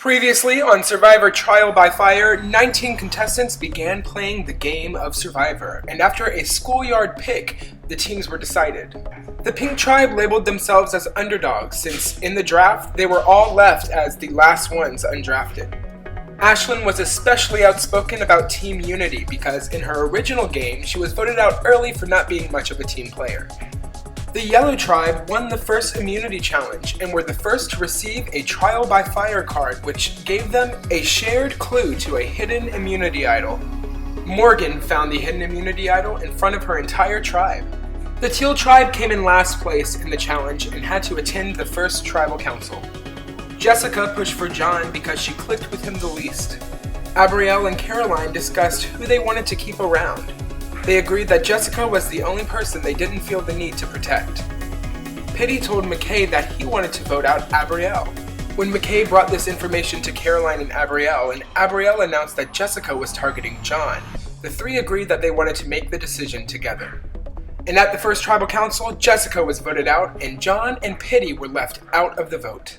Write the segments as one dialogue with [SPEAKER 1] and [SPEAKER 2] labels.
[SPEAKER 1] Previously on Survivor Trial by Fire, 19 contestants began playing the game of Survivor, and after a schoolyard pick, the teams were decided. The Pink Tribe labeled themselves as underdogs since, in the draft, they were all left as the last ones undrafted. Ashlyn was especially outspoken about team unity because in her original game, she was voted out early for not being much of a team player. The Yellow Tribe won the first immunity challenge and were the first to receive a Trial by Fire card, which gave them a shared clue to a hidden immunity idol. Morgan found the hidden immunity idol in front of her entire tribe. The Teal Tribe came in last place in the challenge and had to attend the first tribal council. Jessica pushed for John because she clicked with him the least. Abrielle and Caroline discussed who they wanted to keep around. They agreed that Jessica was the only person they didn't feel the need to protect. Pity told McKay that he wanted to vote out Abrielle. When McKay brought this information to Caroline and Abrielle announced that Jessica was targeting John, the three agreed that they wanted to make the decision together. And at the first tribal council, Jessica was voted out, and John and Pity were left out of the vote.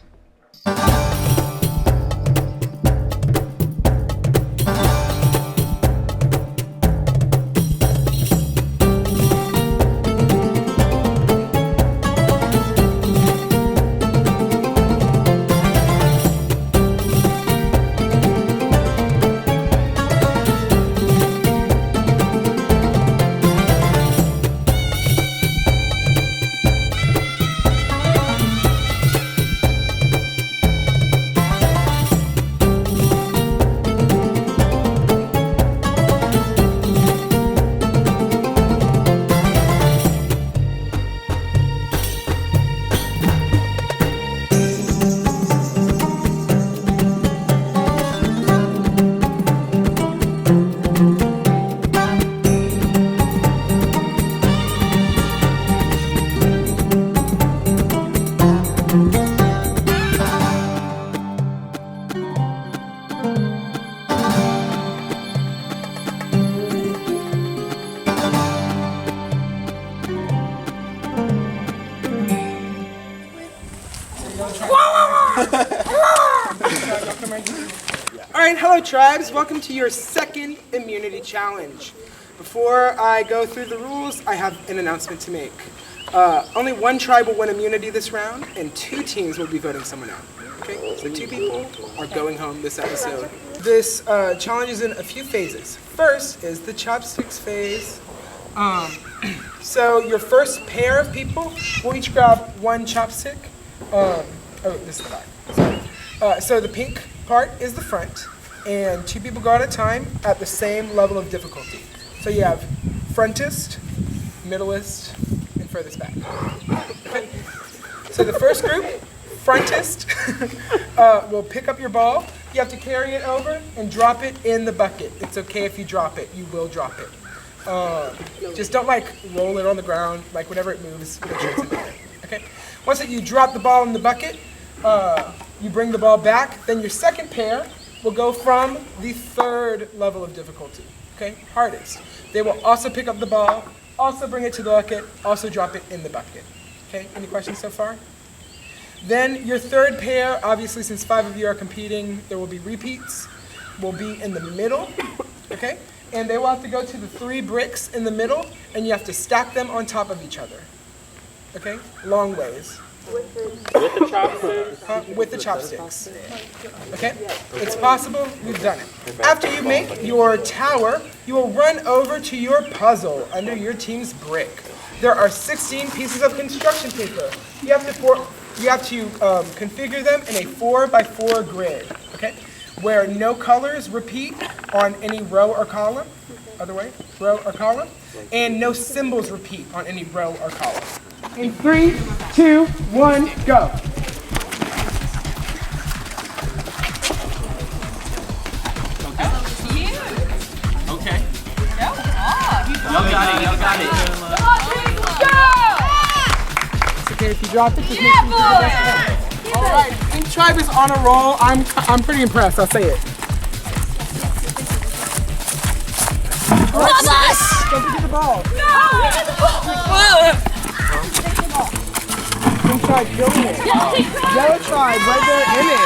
[SPEAKER 1] Alright, hello tribes, welcome to your second immunity challenge. Before I go through the rules, I have an announcement to make. Only one tribe will win immunity this round, and 2 teams will be voting someone out. Okay, so 2 people are going home this episode. This challenge is in a few phases. First is the chopsticks phase. So your first pair of people will each grab 1 chopstick. This is the back. So the pink part is the front, and 2 people go at a time at the same level of difficulty. So you have frontist, middleist, and furthest back. Okay. So the first group, frontist, will pick up your ball. You have to carry it over and drop it in the bucket. It's okay if you drop it. You will drop it. Just don't roll it on the ground. Whenever it moves, make sure it's in there. Okay. Once that you drop the ball in the bucket, you bring the ball back. Then your second pair will go from the 3rd level of difficulty. Okay, hardest. They will also pick up the ball, also bring it to the bucket, also drop it in the bucket. Okay, any questions so far? Then your 3rd pair, obviously since 5 of you are competing, there will be repeats, will be in the middle. Okay, and they will have to go to the 3 bricks in the middle, and you have to stack them on top of each other. Okay, long ways.
[SPEAKER 2] With the chopsticks?
[SPEAKER 1] With the chopsticks. Okay? It's possible. We've done it. After you make your tower, you will run over to your puzzle under your team's brick. There are 16 pieces of construction paper. You have to configure them in a 4x4 grid. Okay? Where no colors repeat on any row or column. Other way, row or column. And no symbols repeat on any row or column. In 3, 2, 1, go.
[SPEAKER 2] Okay. Y'all got it.
[SPEAKER 3] Come on, Drake, go!
[SPEAKER 1] It's okay if you drop it. Just make sure you do the best. All right, Pink Tribe is on a roll. I'm pretty impressed. I'll say it.
[SPEAKER 3] Vamos!
[SPEAKER 1] Don't forget the ball.
[SPEAKER 3] No! We get the ball!
[SPEAKER 1] Pink Tribe killing it. Yellow Tribe right there in it.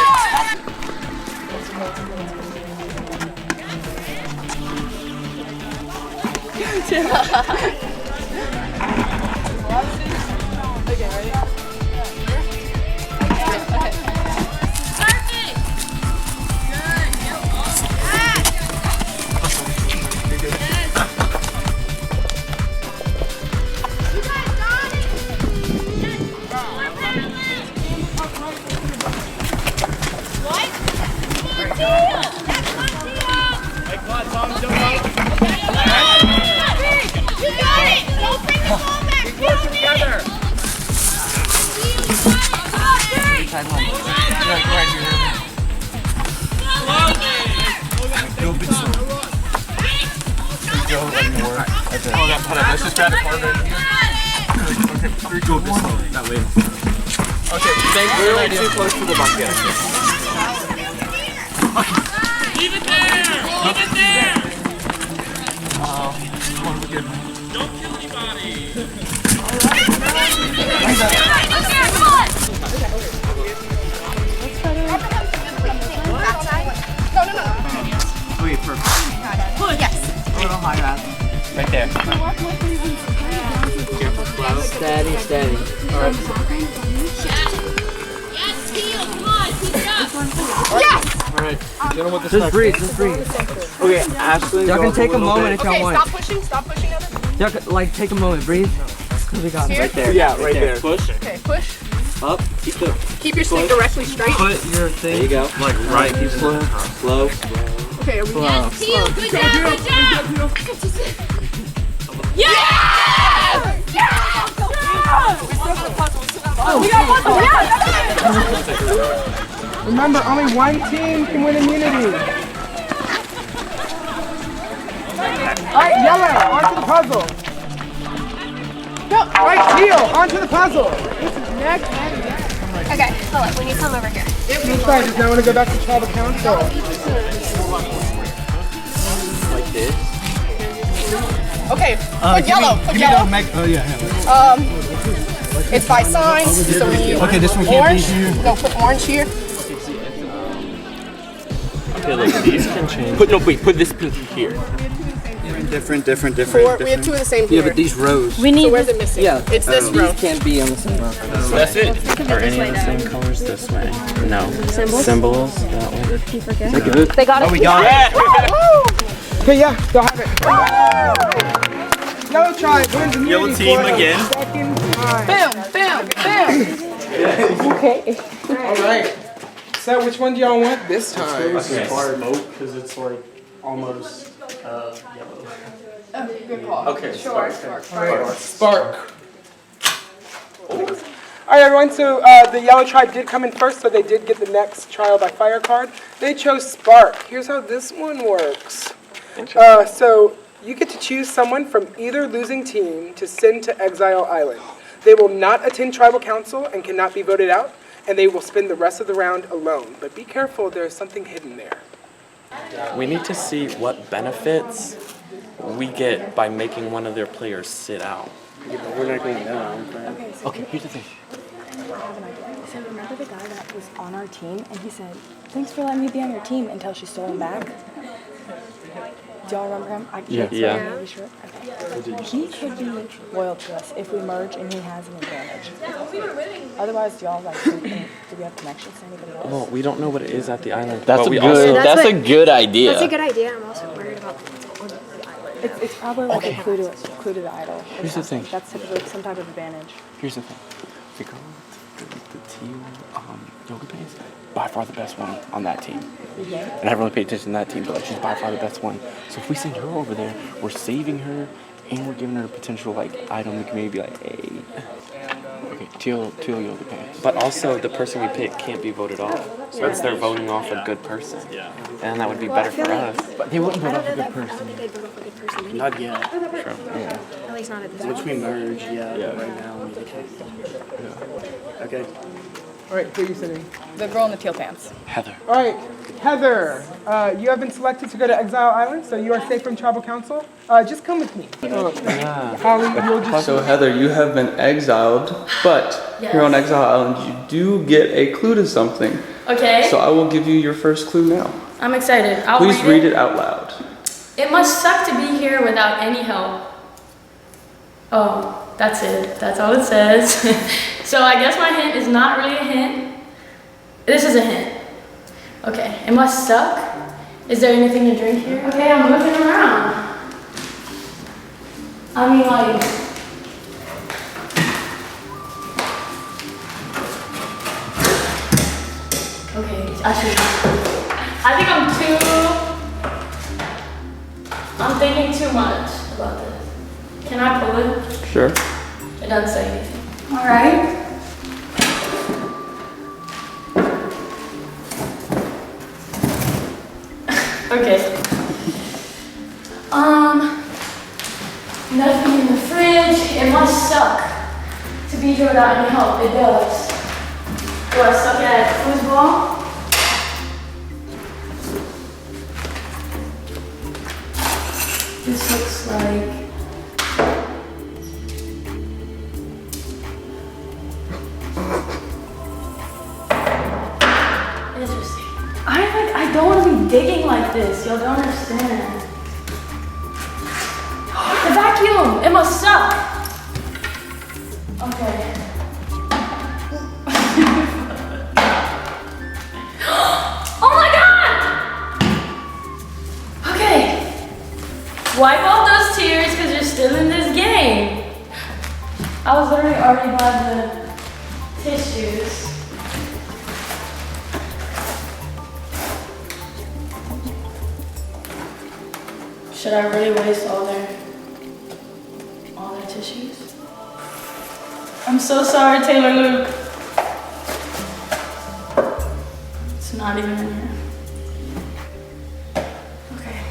[SPEAKER 2] Let's just grab the corner here. Okay, go this way. That way. Okay, thanks. We're too close to the bucket.
[SPEAKER 4] Leave it there! Leave it there! Don't kill anybody!
[SPEAKER 2] Okay, perfect.
[SPEAKER 3] Yes.
[SPEAKER 2] A little higher. Right there.
[SPEAKER 5] Steady, steady. Alright.
[SPEAKER 3] Yes, Teal, come on, keep it up.
[SPEAKER 2] Yes! Alright.
[SPEAKER 5] Just breathe, just breathe.
[SPEAKER 2] Okay, Ashley.
[SPEAKER 5] Y'all can take a moment if y'all
[SPEAKER 3] Okay,
[SPEAKER 5] want.
[SPEAKER 3] stop pushing, other.
[SPEAKER 5] Y'all can, like, take a moment, breathe. Cause we got it.
[SPEAKER 2] Right there. Yeah, right there. Push.
[SPEAKER 3] Okay, push.
[SPEAKER 2] Up.
[SPEAKER 3] Keep your stick directly straight.
[SPEAKER 2] Put your thing. There you go. Like right. Keep slow. Slow.
[SPEAKER 3] Okay, are we
[SPEAKER 5] Wow.
[SPEAKER 3] Teal, good job, good job. Yes! Yes! We got puzzle, yes!
[SPEAKER 1] Remember, only one team can win immunity. Alright, yellow, onto the puzzle. Alright, teal, onto the puzzle.
[SPEAKER 3] Okay, hold on, we need some over here.
[SPEAKER 1] Team side does now want to go back to tribal council.
[SPEAKER 2] Like this.
[SPEAKER 3] Okay, put yellow. It's by signs, so we need
[SPEAKER 2] this one
[SPEAKER 3] orange. No, put orange here.
[SPEAKER 2] Okay, look, these can change. Put this pink here.
[SPEAKER 6] Different.
[SPEAKER 3] Four, we have two of the same here.
[SPEAKER 6] Yeah, but these rows.
[SPEAKER 3] So where's it missing?
[SPEAKER 5] Yeah.
[SPEAKER 3] It's this row.
[SPEAKER 5] These can't be on the same row.
[SPEAKER 2] That's it.
[SPEAKER 7] Are any of the same colors this way? No. Symbols that way.
[SPEAKER 3] They got it.
[SPEAKER 6] We got it.
[SPEAKER 1] Okay, yeah, they'll have it. Yellow tribe wins immunity.
[SPEAKER 2] Yellow team
[SPEAKER 1] for the
[SPEAKER 2] again.
[SPEAKER 1] second time.
[SPEAKER 3] Boom. Okay.
[SPEAKER 1] Alright. So which one do y'all want this time?
[SPEAKER 6] Smoke, because it's like almost yellow.
[SPEAKER 3] Good call.
[SPEAKER 2] Okay.
[SPEAKER 3] Sure.
[SPEAKER 1] Spark. Alright everyone, so the yellow tribe did come in first, so they did get the next trial by fire card. They chose Spark. Here's how this one works. So you get to choose someone from either losing team to send to Exile Island. They will not attend tribal council and cannot be voted out, and they will spend the rest of the round alone. But be careful, there's something hidden there.
[SPEAKER 7] We need to see what benefits we get by making one of their players sit out.
[SPEAKER 6] We're not going to know.
[SPEAKER 7] Okay, here's the thing.
[SPEAKER 8] So remember the guy that was on our team and he said, "Thanks for letting me be on your team," until she stole him back? Do y'all remember him? I can't
[SPEAKER 7] Yeah.
[SPEAKER 8] swear, are you sure? Okay. He could be loyal to us if we merge and he has an advantage. Otherwise, do y'all like do we have connections to anybody else?
[SPEAKER 7] Well, we don't know what it is at the island.
[SPEAKER 2] That's
[SPEAKER 7] but
[SPEAKER 2] a
[SPEAKER 7] we
[SPEAKER 2] good.
[SPEAKER 7] also-
[SPEAKER 2] That's a good idea.
[SPEAKER 9] That's a good idea. I'm also worried about what's on the island.
[SPEAKER 8] It's probably like a clue to the idol. or
[SPEAKER 7] Here's the
[SPEAKER 8] something.
[SPEAKER 7] thing.
[SPEAKER 8] That's typically some type of advantage.
[SPEAKER 7] Here's the thing. The girl with the teal yoga pants, by far the best one on that team. And I haven't really paid attention to that team, but she's by far the best one. So if we send her over there, we're saving her and we're giving her a potential like item. We can maybe be like, hey, okay, teal yoga pants. But also the person we pick can't be voted off. So that's they're voting off a good person. Yeah. And that would be better for us. But they wouldn't vote off a good
[SPEAKER 9] I don't
[SPEAKER 7] person.
[SPEAKER 9] think they'd vote for a good person anyway.
[SPEAKER 6] Not yet.
[SPEAKER 9] At least not at this
[SPEAKER 6] Once
[SPEAKER 9] point.
[SPEAKER 6] we merge, right now. Okay.
[SPEAKER 1] Alright, who are you sending?
[SPEAKER 3] The girl in the teal pants.
[SPEAKER 7] Heather.
[SPEAKER 1] Alright, Heather, you have been selected to go to Exile Island, so you are safe from tribal council. Just come with me. Holly, you'll just...
[SPEAKER 10] So Heather, you have been exiled, but here on Exile Island, you do get a clue to something.
[SPEAKER 11] Okay,
[SPEAKER 10] So I will give you your first clue now.
[SPEAKER 11] I'm excited. I'll
[SPEAKER 10] Please read it out loud.
[SPEAKER 11] It must suck to be here without any help. Oh, that's it. That's all it says. So I guess my hint is not really a hint. This is a hint. Okay, it must suck. Is there anything to drink here? Okay, I'm looking around. I mean, like, okay, I think I'm thinking too much about this. Can I pull it?
[SPEAKER 10] Sure.
[SPEAKER 11] It doesn't say anything. All right. Okay. Nothing in the fridge. It must suck to be here without any help. It does. Do I suck at foosball? This looks like. Interesting. I don't want to be digging like this. Y'all don't understand. The vacuum. It must suck. Okay. Oh my god! Okay. Wipe off those tears because you're still in this game. I was literally already by the tissues. Should I really waste all their tissues? I'm so sorry, Taylor Luke. It's not even in here. Okay.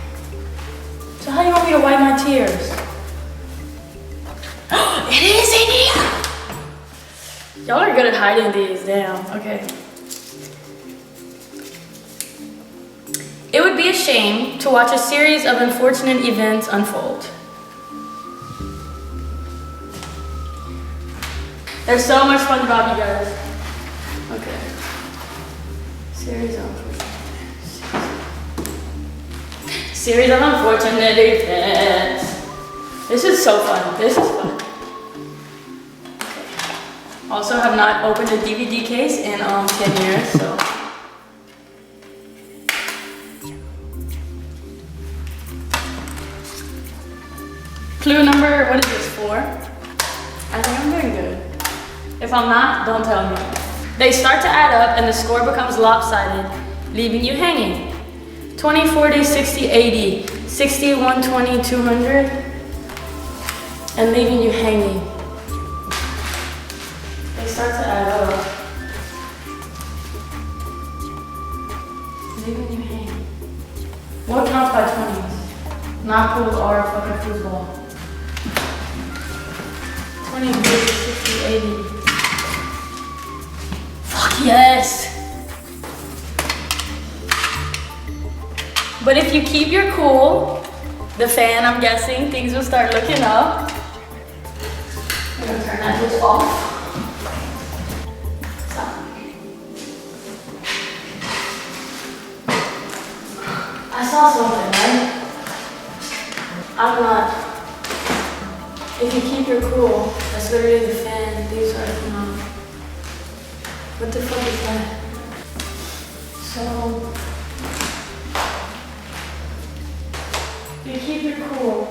[SPEAKER 11] So how do you want me to wipe my tears? It is in here! Y'all are good at hiding these, damn. Okay. It would be a shame to watch a series of unfortunate events unfold. There's so much fun about you guys. Okay. Series of unfortunate events. This is so fun. This is fun. Okay. Also have not opened a DVD case in 10 years, so. Clue number, what is this, 4? I think I'm doing good. If I'm not, don't tell me. They start to add up and the score becomes lopsided, leaving you hanging. 20, 40, 60, 80, 60, 120, 200, and leaving you hanging. They start to add up, leaving you hanging. What counts by 20s? Not pool or fucking foosball. 20, 30, 60, 80. Fuck yes! But if you keep your cool, the fan, I'm guessing, things will start looking up. I'm gonna turn that bitch off. Stop. I saw something, right? I'm not. If you keep your cool, that's literally the fan, things are looking up. What the fuck is that? So, you keep your cool.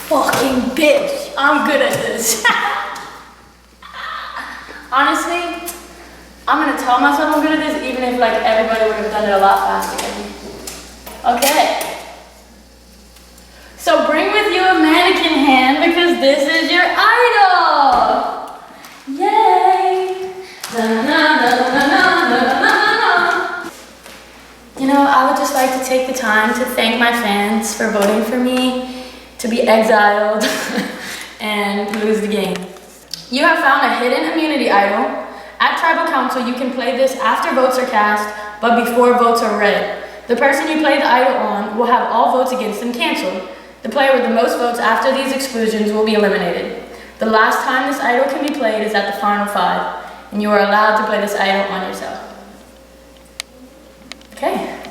[SPEAKER 11] Fucking bitch, I'm good at this. Honestly, I'm gonna tell myself I'm good at this even if like everybody would have done it a lot faster than me. Okay. So bring with you a mannequin hand because this is your idol. Yay. You know, I would just like to take the time to thank my fans for voting for me to be exiled and lose the game. You have found a hidden immunity idol. At Tribal Council, you can play this after votes are cast, but before votes are read. The person you play the idol on will have all votes against them canceled. The player with the most votes after these exclusions will be eliminated. The last time this idol can be played is at the final 5, and you are allowed to play this idol on yourself. Okay.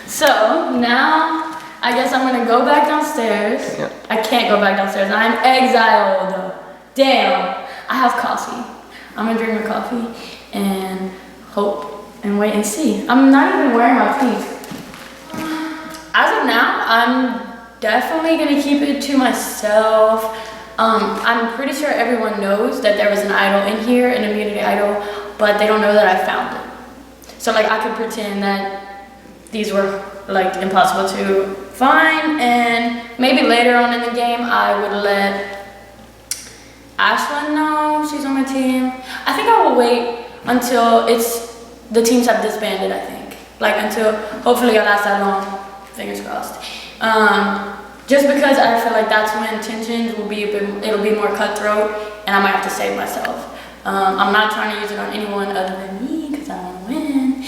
[SPEAKER 11] So now I guess I'm gonna go back downstairs.
[SPEAKER 10] Yeah.
[SPEAKER 11] I can't go back downstairs. I'm exiled. Damn. I have coffee. I'm gonna drink my coffee and hope and wait and see. I'm not even wearing my pink. As of now, I'm definitely gonna keep it to myself. I'm pretty sure everyone knows that there was an idol in here, an immunity idol, but they don't know that I found it. So like I could pretend that these were like impossible to find, and maybe later on in the game I would let Ashlyn know she's on my team. I think I will wait until the teams have disbanded, I think. Like until, hopefully it'll last that long, fingers crossed. Just because I feel like that's when tensions will be, it'll be more cutthroat and I might have to save myself. I'm not trying to use it on anyone other than me because I want to win.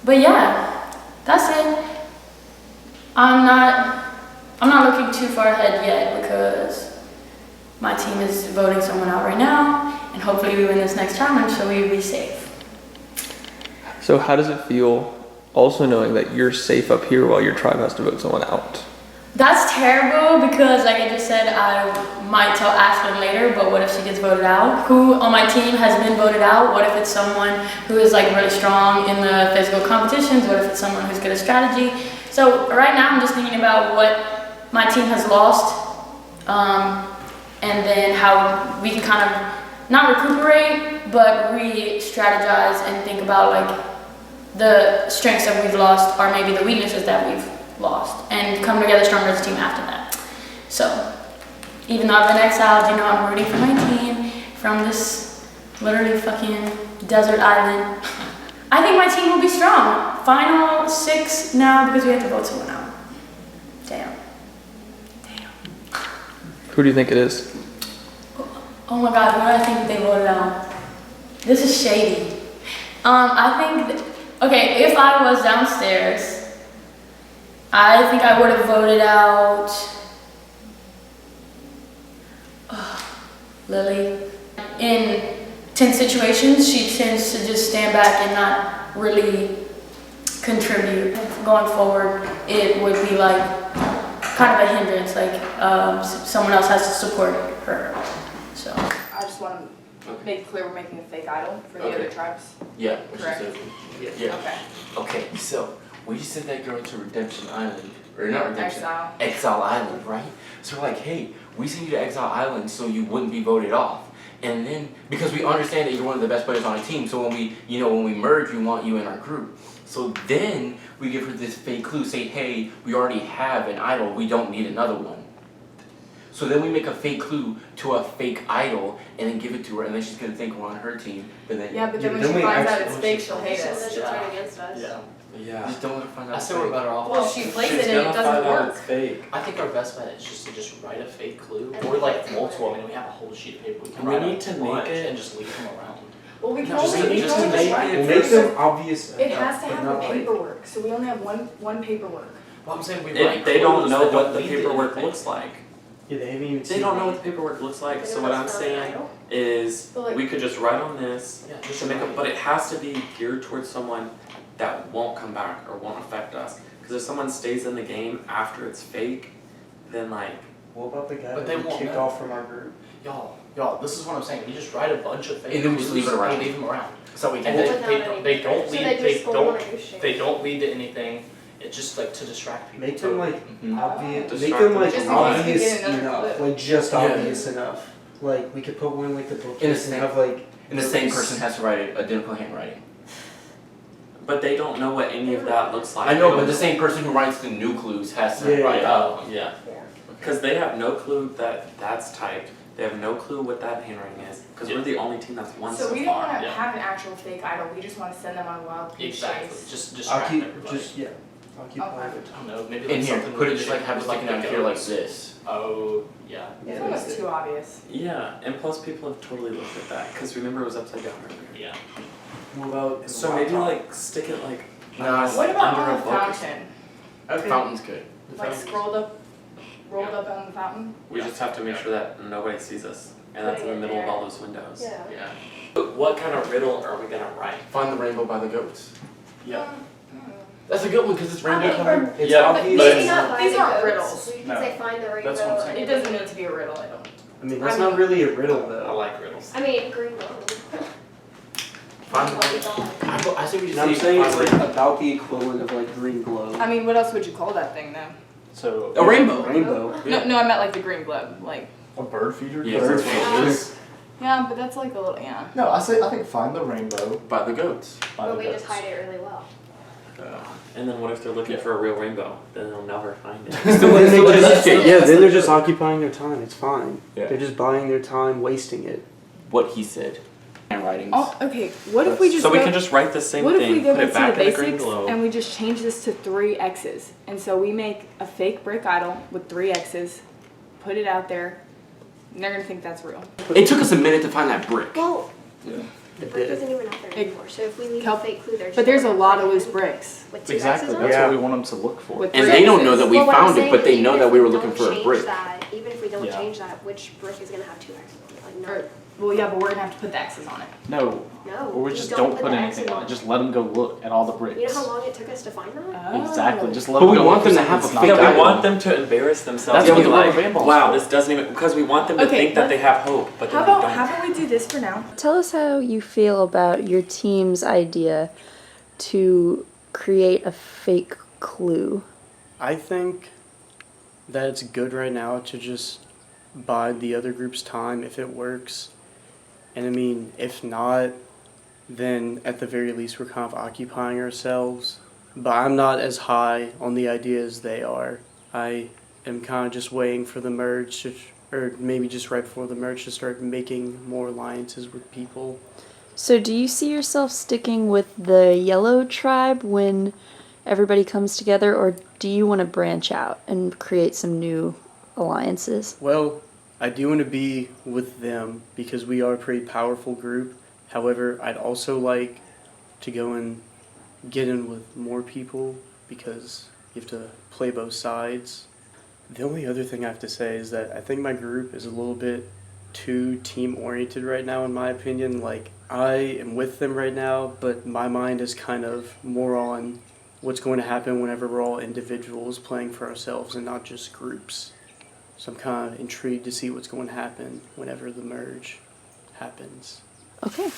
[SPEAKER 11] But yeah, that's it. I'm not looking too far ahead yet because my team is voting someone out right now, and hopefully we win this next challenge so we will be safe.
[SPEAKER 10] So how does it feel also knowing that you're safe up here while your tribe has to vote someone out?
[SPEAKER 11] That's terrible because like I just said, I might tell Ashlyn later, but what if she gets voted out? Who on my team has been voted out? What if it's someone who is like really strong in the physical competitions? What if it's someone who's good at strategy? So right now I'm just thinking about what my team has lost, and then how we can kind of not recuperate, but re-strategize and think about like the strengths that we've lost or maybe the weaknesses that we've lost and come together stronger as a team after that. So even though I've been exiled, you know, I'm rooting for my team from this literally fucking desert island. I think my team will be strong. Final 6 now because we have to vote someone out. Damn.
[SPEAKER 10] Who do you think it is?
[SPEAKER 11] Oh my God, who do I think they voted out? This is shady. I think, okay, if I was downstairs, I think I would have voted out Lily. In tense situations, she tends to just stand back and not really contribute. Going forward, it would be like kind of a hindrance, like someone else has to support her. So
[SPEAKER 8] I just want to make it clear we're making a fake idol for the other tribes.
[SPEAKER 7] Yeah.
[SPEAKER 8] Correct.
[SPEAKER 7] Yeah.
[SPEAKER 8] Okay.
[SPEAKER 7] Okay, so we just sent that girl to Redemption Island, or not Redemption,
[SPEAKER 8] Exile.
[SPEAKER 7] Exile Island, right? So we're like, hey, we sent you to Exile Island so you wouldn't be voted off. And then, because we understand that you're one of the best players on our team, so when we merge, we want you in our group. So then we give her this fake clue, say, hey, we already have an idol, we don't need another one. So then we make a fake clue to a fake idol and then give it to her, and then she's gonna think we're on her team. But then
[SPEAKER 8] Yeah, but then when she finds out it's fake, she'll hate us.
[SPEAKER 9] She'll turn against us.
[SPEAKER 2] Yeah.
[SPEAKER 7] Just don't let her find out.
[SPEAKER 2] I say we're better off.
[SPEAKER 8] Well, she plays
[SPEAKER 2] She's
[SPEAKER 8] it and it
[SPEAKER 2] gonna
[SPEAKER 8] doesn't
[SPEAKER 2] find out
[SPEAKER 8] work.
[SPEAKER 2] it's fake. I think our best bet is just to write a fake clue, or like multiple. I mean, we have a whole sheet of paper. We can write
[SPEAKER 6] need to
[SPEAKER 2] a
[SPEAKER 6] make
[SPEAKER 2] bunch
[SPEAKER 6] it-
[SPEAKER 2] and just leave them around.
[SPEAKER 8] Well, we can
[SPEAKER 2] Just
[SPEAKER 8] only,
[SPEAKER 2] need
[SPEAKER 8] we
[SPEAKER 2] to
[SPEAKER 8] can only
[SPEAKER 2] make
[SPEAKER 8] just write
[SPEAKER 2] it-
[SPEAKER 8] it.
[SPEAKER 6] Make them obvious.
[SPEAKER 8] It has to
[SPEAKER 6] but
[SPEAKER 8] have
[SPEAKER 6] not
[SPEAKER 8] the
[SPEAKER 6] like-
[SPEAKER 8] paperwork, so we only have one paperwork.
[SPEAKER 2] Well, I'm saying we
[SPEAKER 12] If
[SPEAKER 2] write
[SPEAKER 12] they don't
[SPEAKER 2] clues
[SPEAKER 12] know
[SPEAKER 2] that
[SPEAKER 12] what
[SPEAKER 2] don't
[SPEAKER 12] the
[SPEAKER 2] lead to
[SPEAKER 12] paperwork
[SPEAKER 2] anything.
[SPEAKER 12] looks like.
[SPEAKER 6] Yeah, they haven't even
[SPEAKER 12] They
[SPEAKER 6] seen
[SPEAKER 12] don't
[SPEAKER 6] it.
[SPEAKER 12] know what the paperwork looks like,
[SPEAKER 9] They
[SPEAKER 12] so
[SPEAKER 9] know
[SPEAKER 12] what
[SPEAKER 9] it's
[SPEAKER 12] I'm
[SPEAKER 9] not an
[SPEAKER 12] saying
[SPEAKER 9] idol.
[SPEAKER 12] is
[SPEAKER 8] But, like-
[SPEAKER 12] we could just write on this
[SPEAKER 2] Yeah, just
[SPEAKER 12] to make
[SPEAKER 2] write.
[SPEAKER 12] it, but it has to be geared towards someone that won't come back or won't affect us. Because if someone stays in the game after it's fake, then like,
[SPEAKER 6] What about the guy
[SPEAKER 2] But
[SPEAKER 6] that
[SPEAKER 2] they
[SPEAKER 6] we
[SPEAKER 2] won't
[SPEAKER 6] kicked
[SPEAKER 2] know.
[SPEAKER 6] off from our group?
[SPEAKER 2] Y'all, this is what I'm saying. We just write a bunch of fake
[SPEAKER 7] And then we just
[SPEAKER 2] clues
[SPEAKER 7] leave it around.
[SPEAKER 2] and leave them around. So we can.
[SPEAKER 9] Without
[SPEAKER 2] They
[SPEAKER 9] any-
[SPEAKER 2] don't
[SPEAKER 9] So
[SPEAKER 2] lead.
[SPEAKER 9] they just go on a goose chase.
[SPEAKER 2] They don't lead to anything. It's just like to distract people.
[SPEAKER 6] Make them like
[SPEAKER 7] Mhm.
[SPEAKER 6] obvious. Make
[SPEAKER 12] Distract
[SPEAKER 6] them
[SPEAKER 12] them.
[SPEAKER 6] like
[SPEAKER 8] Just in case we
[SPEAKER 6] obvious
[SPEAKER 8] get another
[SPEAKER 6] enough.
[SPEAKER 8] clip.
[SPEAKER 6] Like just
[SPEAKER 7] Yeah.
[SPEAKER 6] obvious enough. Like we could put one in like the book
[SPEAKER 7] In the
[SPEAKER 6] and
[SPEAKER 7] same-
[SPEAKER 6] have like.
[SPEAKER 7] And the same person has to write it identical handwriting.
[SPEAKER 12] but they don't know what any of that looks like.
[SPEAKER 7] I know, but the same person who writes the new clues has to
[SPEAKER 6] Yeah.
[SPEAKER 7] write out.
[SPEAKER 12] Yeah. Because they have no clue that that's typed. They have no clue what that handwriting is. Because we're the only team that's won
[SPEAKER 8] So
[SPEAKER 12] so
[SPEAKER 8] we don't
[SPEAKER 12] far.
[SPEAKER 8] want to
[SPEAKER 2] yeah.
[SPEAKER 8] have an actual fake idol, we just want to send them on a wild goose
[SPEAKER 2] Exactly.
[SPEAKER 8] chase.
[SPEAKER 2] Just
[SPEAKER 6] I'll
[SPEAKER 2] distract
[SPEAKER 6] keep
[SPEAKER 2] everybody.
[SPEAKER 6] I'll keep
[SPEAKER 8] Okay.
[SPEAKER 6] playing it.
[SPEAKER 2] I don't know. Maybe
[SPEAKER 7] In
[SPEAKER 2] like
[SPEAKER 7] here,
[SPEAKER 2] something
[SPEAKER 7] put it
[SPEAKER 2] we
[SPEAKER 7] just
[SPEAKER 2] did
[SPEAKER 7] like have it
[SPEAKER 2] with,
[SPEAKER 7] sticking
[SPEAKER 2] the
[SPEAKER 7] out here like
[SPEAKER 2] goats.
[SPEAKER 7] this.
[SPEAKER 2] Oh yeah.
[SPEAKER 8] It's almost too obvious.
[SPEAKER 12] Yeah, and plus people have totally looked at that. Because remember it was upside down earlier.
[SPEAKER 2] Yeah.
[SPEAKER 6] What about
[SPEAKER 12] So maybe like stick it like
[SPEAKER 7] Nah,
[SPEAKER 8] What about
[SPEAKER 12] under
[SPEAKER 8] on
[SPEAKER 12] a
[SPEAKER 8] the
[SPEAKER 12] book or
[SPEAKER 8] fountain?
[SPEAKER 6] okay.
[SPEAKER 7] Fountain's good.
[SPEAKER 8] Like rolled up on the fountain?
[SPEAKER 12] We just have to make sure that nobody sees us. And that's in the middle of all those windows.
[SPEAKER 9] Yeah.
[SPEAKER 2] Yeah.
[SPEAKER 12] What kind of riddle are we gonna write?
[SPEAKER 7] Find the rainbow by the goats.
[SPEAKER 2] Yeah.
[SPEAKER 7] That's a good one because it's rainbow
[SPEAKER 9] Okay,
[SPEAKER 7] color.
[SPEAKER 9] or-
[SPEAKER 2] Yeah,
[SPEAKER 9] but
[SPEAKER 2] but
[SPEAKER 9] maybe
[SPEAKER 2] it's-
[SPEAKER 9] not find
[SPEAKER 11] these
[SPEAKER 9] the
[SPEAKER 11] aren't
[SPEAKER 9] goats.
[SPEAKER 11] riddles.
[SPEAKER 9] We can
[SPEAKER 6] No.
[SPEAKER 9] say find the rainbow.
[SPEAKER 6] That's what I'm saying.
[SPEAKER 11] It doesn't need to be a riddle, I don't.
[SPEAKER 6] I mean, that's not really a riddle, though.
[SPEAKER 2] I like riddles.
[SPEAKER 9] I mean, green glow.
[SPEAKER 7] Find the I say we just
[SPEAKER 6] And I'm
[SPEAKER 7] say
[SPEAKER 6] saying
[SPEAKER 7] find
[SPEAKER 6] it's
[SPEAKER 7] the
[SPEAKER 6] like
[SPEAKER 7] rainbow.
[SPEAKER 6] about the equivalent of like green glow.
[SPEAKER 3] I mean, what else would you call that thing though?
[SPEAKER 6] So
[SPEAKER 7] A rainbow.
[SPEAKER 6] Rainbow.
[SPEAKER 3] No, I meant like the green globe. Like,
[SPEAKER 13] A bird feeder?
[SPEAKER 7] Yeah,
[SPEAKER 6] Bird
[SPEAKER 7] that's what it is.
[SPEAKER 3] yeah, but that's like a little, yeah.
[SPEAKER 13] No, I think find the rainbow.
[SPEAKER 7] By the goats.
[SPEAKER 13] By
[SPEAKER 9] But
[SPEAKER 13] the
[SPEAKER 9] we
[SPEAKER 13] goats.
[SPEAKER 9] just hide it really well.
[SPEAKER 12] And then what if they're looking for a real rainbow? Then they'll never find it.
[SPEAKER 6] Then they're just occupying their time. It's fine.
[SPEAKER 13] Yeah.
[SPEAKER 6] They're just buying their time, wasting it.
[SPEAKER 7] What he said. Handwritings.
[SPEAKER 3] Oh, okay. What if we just
[SPEAKER 12] So we
[SPEAKER 3] go,
[SPEAKER 12] can just write the same
[SPEAKER 3] what if
[SPEAKER 12] thing,
[SPEAKER 3] we go
[SPEAKER 12] put it
[SPEAKER 3] back
[SPEAKER 12] back
[SPEAKER 3] to the
[SPEAKER 12] in the green
[SPEAKER 3] basics
[SPEAKER 12] globe.
[SPEAKER 3] and we just change this to 3 X's? And so we make a fake brick idol with 3 X's, put it out there, and they're gonna think that's real.
[SPEAKER 7] It took us a minute to find that brick.
[SPEAKER 9] Well,
[SPEAKER 13] Yeah.
[SPEAKER 9] the brick isn't even out there anymore. So if we leave a fake clue there,
[SPEAKER 3] But there's a lot of loose bricks.
[SPEAKER 9] with 2
[SPEAKER 13] Exactly.
[SPEAKER 9] X's on
[SPEAKER 13] That's
[SPEAKER 9] it.
[SPEAKER 6] Yeah.
[SPEAKER 13] what we want them to look for.
[SPEAKER 3] With
[SPEAKER 7] And
[SPEAKER 3] 3
[SPEAKER 7] they don't know
[SPEAKER 3] X's.
[SPEAKER 7] that we
[SPEAKER 9] Well, what I'm
[SPEAKER 7] found it,
[SPEAKER 9] saying
[SPEAKER 7] but they
[SPEAKER 9] is
[SPEAKER 7] know
[SPEAKER 9] even
[SPEAKER 7] that
[SPEAKER 9] if
[SPEAKER 7] we were
[SPEAKER 9] don't
[SPEAKER 7] looking for a
[SPEAKER 9] change
[SPEAKER 7] brick.
[SPEAKER 9] that, even if we don't
[SPEAKER 13] Yeah.
[SPEAKER 9] change that, which brick is gonna have 2 X's on it? Like,
[SPEAKER 3] Or,
[SPEAKER 9] no.
[SPEAKER 3] well, yeah, but we're gonna have to put the X's on it.
[SPEAKER 13] No.
[SPEAKER 9] No.
[SPEAKER 13] Or we
[SPEAKER 9] you
[SPEAKER 13] just don't put
[SPEAKER 9] the
[SPEAKER 13] anything
[SPEAKER 9] X's
[SPEAKER 13] on it. Just let them go look at all the bricks.
[SPEAKER 9] You know how long it took us to find that?
[SPEAKER 3] Oh.
[SPEAKER 13] Exactly. Just let
[SPEAKER 7] But
[SPEAKER 13] them
[SPEAKER 7] we
[SPEAKER 13] go
[SPEAKER 7] want
[SPEAKER 13] look for
[SPEAKER 7] them to have
[SPEAKER 13] something
[SPEAKER 7] a
[SPEAKER 13] that's
[SPEAKER 7] fake
[SPEAKER 13] not
[SPEAKER 12] Yeah, we
[SPEAKER 7] idol.
[SPEAKER 12] want them to embarrass themselves.
[SPEAKER 7] That's
[SPEAKER 12] and
[SPEAKER 7] what
[SPEAKER 12] be
[SPEAKER 7] we
[SPEAKER 12] like,
[SPEAKER 7] want rainbows
[SPEAKER 12] wow,
[SPEAKER 7] for.
[SPEAKER 12] this doesn't even, because we want them to
[SPEAKER 3] Okay,
[SPEAKER 12] think that they have hope, but
[SPEAKER 3] How
[SPEAKER 12] then they
[SPEAKER 3] about
[SPEAKER 12] don't.
[SPEAKER 3] how about we do this for now?
[SPEAKER 8] Tell us how you feel about your team's idea to create a fake clue.
[SPEAKER 6] I think that it's good right now to just bide the other group's time if it works. And I mean, if not, then at the very least we're kind of occupying ourselves. But I'm not as high on the idea as they are. I am kind of just waiting for the merge to, or maybe just right before the merge to start making more alliances with people.
[SPEAKER 8] So do you see yourself sticking with the Yellow Tribe when everybody comes together, or do you want to branch out and create some new alliances?
[SPEAKER 6] Well, I do want to be with them because we are a pretty powerful group. However, I'd also like to go and get in with more people because you have to play both sides. The only other thing I have to say is that I think my group is a little bit too team-oriented right now, in my opinion. Like, I am with them right now, but my mind is kind of more on what's going to happen whenever we're all individuals playing for ourselves and not just groups. So I'm kind of intrigued to see what's going to happen whenever the merge happens.
[SPEAKER 8] Okay.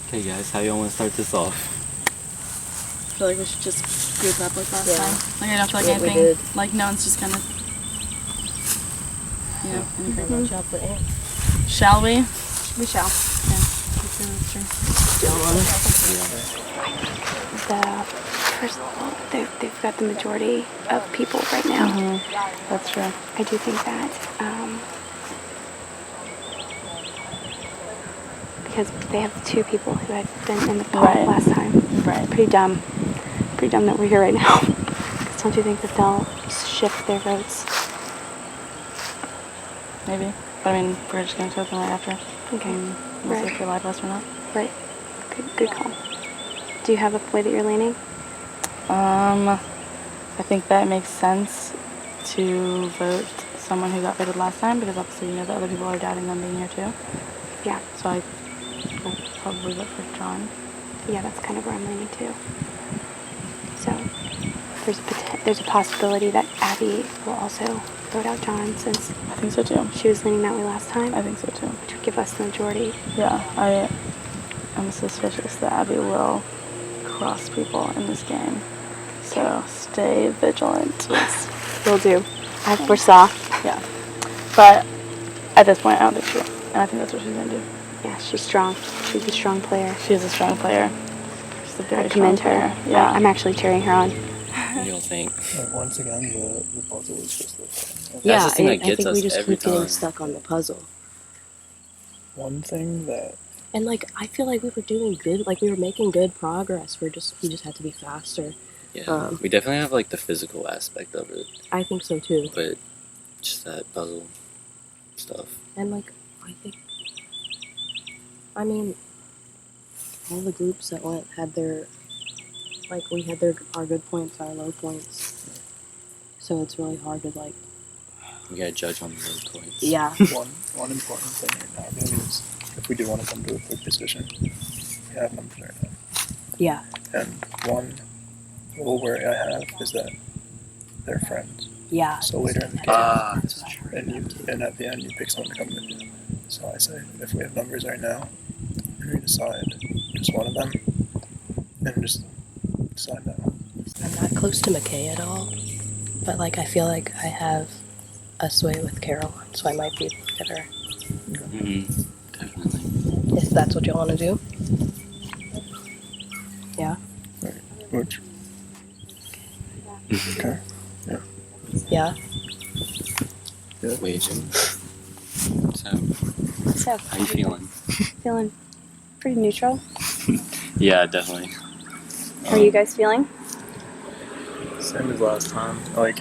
[SPEAKER 14] Okay guys, how y'all want to start this off?
[SPEAKER 11] I feel like we should just group up like last
[SPEAKER 8] Yeah.
[SPEAKER 11] time. Like I don't feel like
[SPEAKER 8] What we
[SPEAKER 11] anything.
[SPEAKER 8] did.
[SPEAKER 11] Like no one's just gonna. You know, Shall we? We shall. Yeah. That's true.
[SPEAKER 15] They've got the majority of people right now.
[SPEAKER 11] That's true.
[SPEAKER 15] I do think that because they have 2 people who had been in the poll last time.
[SPEAKER 11] Right.
[SPEAKER 15] Pretty dumb that we're here right now. 'Cause don't you think that they'll shift their votes?
[SPEAKER 11] Maybe. But I mean, we're just gonna talk them right after.
[SPEAKER 15] Okay.
[SPEAKER 11] We'll see
[SPEAKER 15] Right.
[SPEAKER 11] if they lie to us or not.
[SPEAKER 15] Right. Good call. Do you have a way that you're leaning?
[SPEAKER 11] I think that makes sense to vote someone who got voted last time because obviously you know the other people are doubting them being here too.
[SPEAKER 15] Yeah.
[SPEAKER 11] So I will probably vote for John.
[SPEAKER 15] Yeah, that's kind of where I'm leaning too. So there's a possibility that Abby will also vote out John since
[SPEAKER 11] I think so too.
[SPEAKER 15] She was leaning that way last time.
[SPEAKER 11] I think so too.
[SPEAKER 15] Which would give us the majority.
[SPEAKER 11] Yeah, I'm suspicious that Abby will cross people in this game. So stay vigilant.
[SPEAKER 15] Yes, will do. I foresaw.
[SPEAKER 11] Yeah. But at this point, I don't think she will. And I think that's what she's going to do.
[SPEAKER 15] Yeah, she's strong. She's a strong player.
[SPEAKER 11] She is a strong player. She's a very
[SPEAKER 15] I
[SPEAKER 11] strong
[SPEAKER 15] commend her.
[SPEAKER 11] player. Yeah.
[SPEAKER 15] I'm actually cheering her on.
[SPEAKER 14] What do y'all think?
[SPEAKER 13] Like, once again, the puzzle is just the
[SPEAKER 14] Yeah, the thing that
[SPEAKER 16] I
[SPEAKER 14] gets
[SPEAKER 16] think
[SPEAKER 14] us
[SPEAKER 16] we just
[SPEAKER 14] every
[SPEAKER 16] keep getting
[SPEAKER 14] time.
[SPEAKER 16] stuck on the puzzle.
[SPEAKER 13] one thing that
[SPEAKER 16] And like I feel like we were doing good, like we were making good progress. We just had to be faster.
[SPEAKER 14] Yeah, we definitely have like the physical aspect of it,
[SPEAKER 16] I think so too.
[SPEAKER 14] but just that puzzle stuff.
[SPEAKER 16] And like I think, I mean, all the groups that went had their, like we had our good points, our low points. So it's really hard to like.
[SPEAKER 14] We gotta judge on the low points.
[SPEAKER 16] Yeah.
[SPEAKER 13] one important thing right now though is if we do want to come to a quick decision, we have numbers right now.
[SPEAKER 16] Yeah.
[SPEAKER 13] And one little worry I have is that they're friends.
[SPEAKER 16] Yeah.
[SPEAKER 13] So later in the game, and at the end you pick someone to come with you. So I say, if we have numbers right now, and we decide just one of them, and just decide that one.
[SPEAKER 16] I'm not close to McKay at all, but like I feel like I have a sway with Caroline, so I might be able to get her.
[SPEAKER 14] Definitely.
[SPEAKER 16] If that's what you want to do. Yeah.
[SPEAKER 13] Which? Okay. Yeah.
[SPEAKER 16] Yeah.
[SPEAKER 13] Yeah.
[SPEAKER 14] Wait, Jim. So,
[SPEAKER 15] So,
[SPEAKER 14] how you feeling?
[SPEAKER 15] feeling pretty neutral.
[SPEAKER 14] Yeah, definitely.
[SPEAKER 15] How are you guys feeling?
[SPEAKER 13] Same as last time. Like,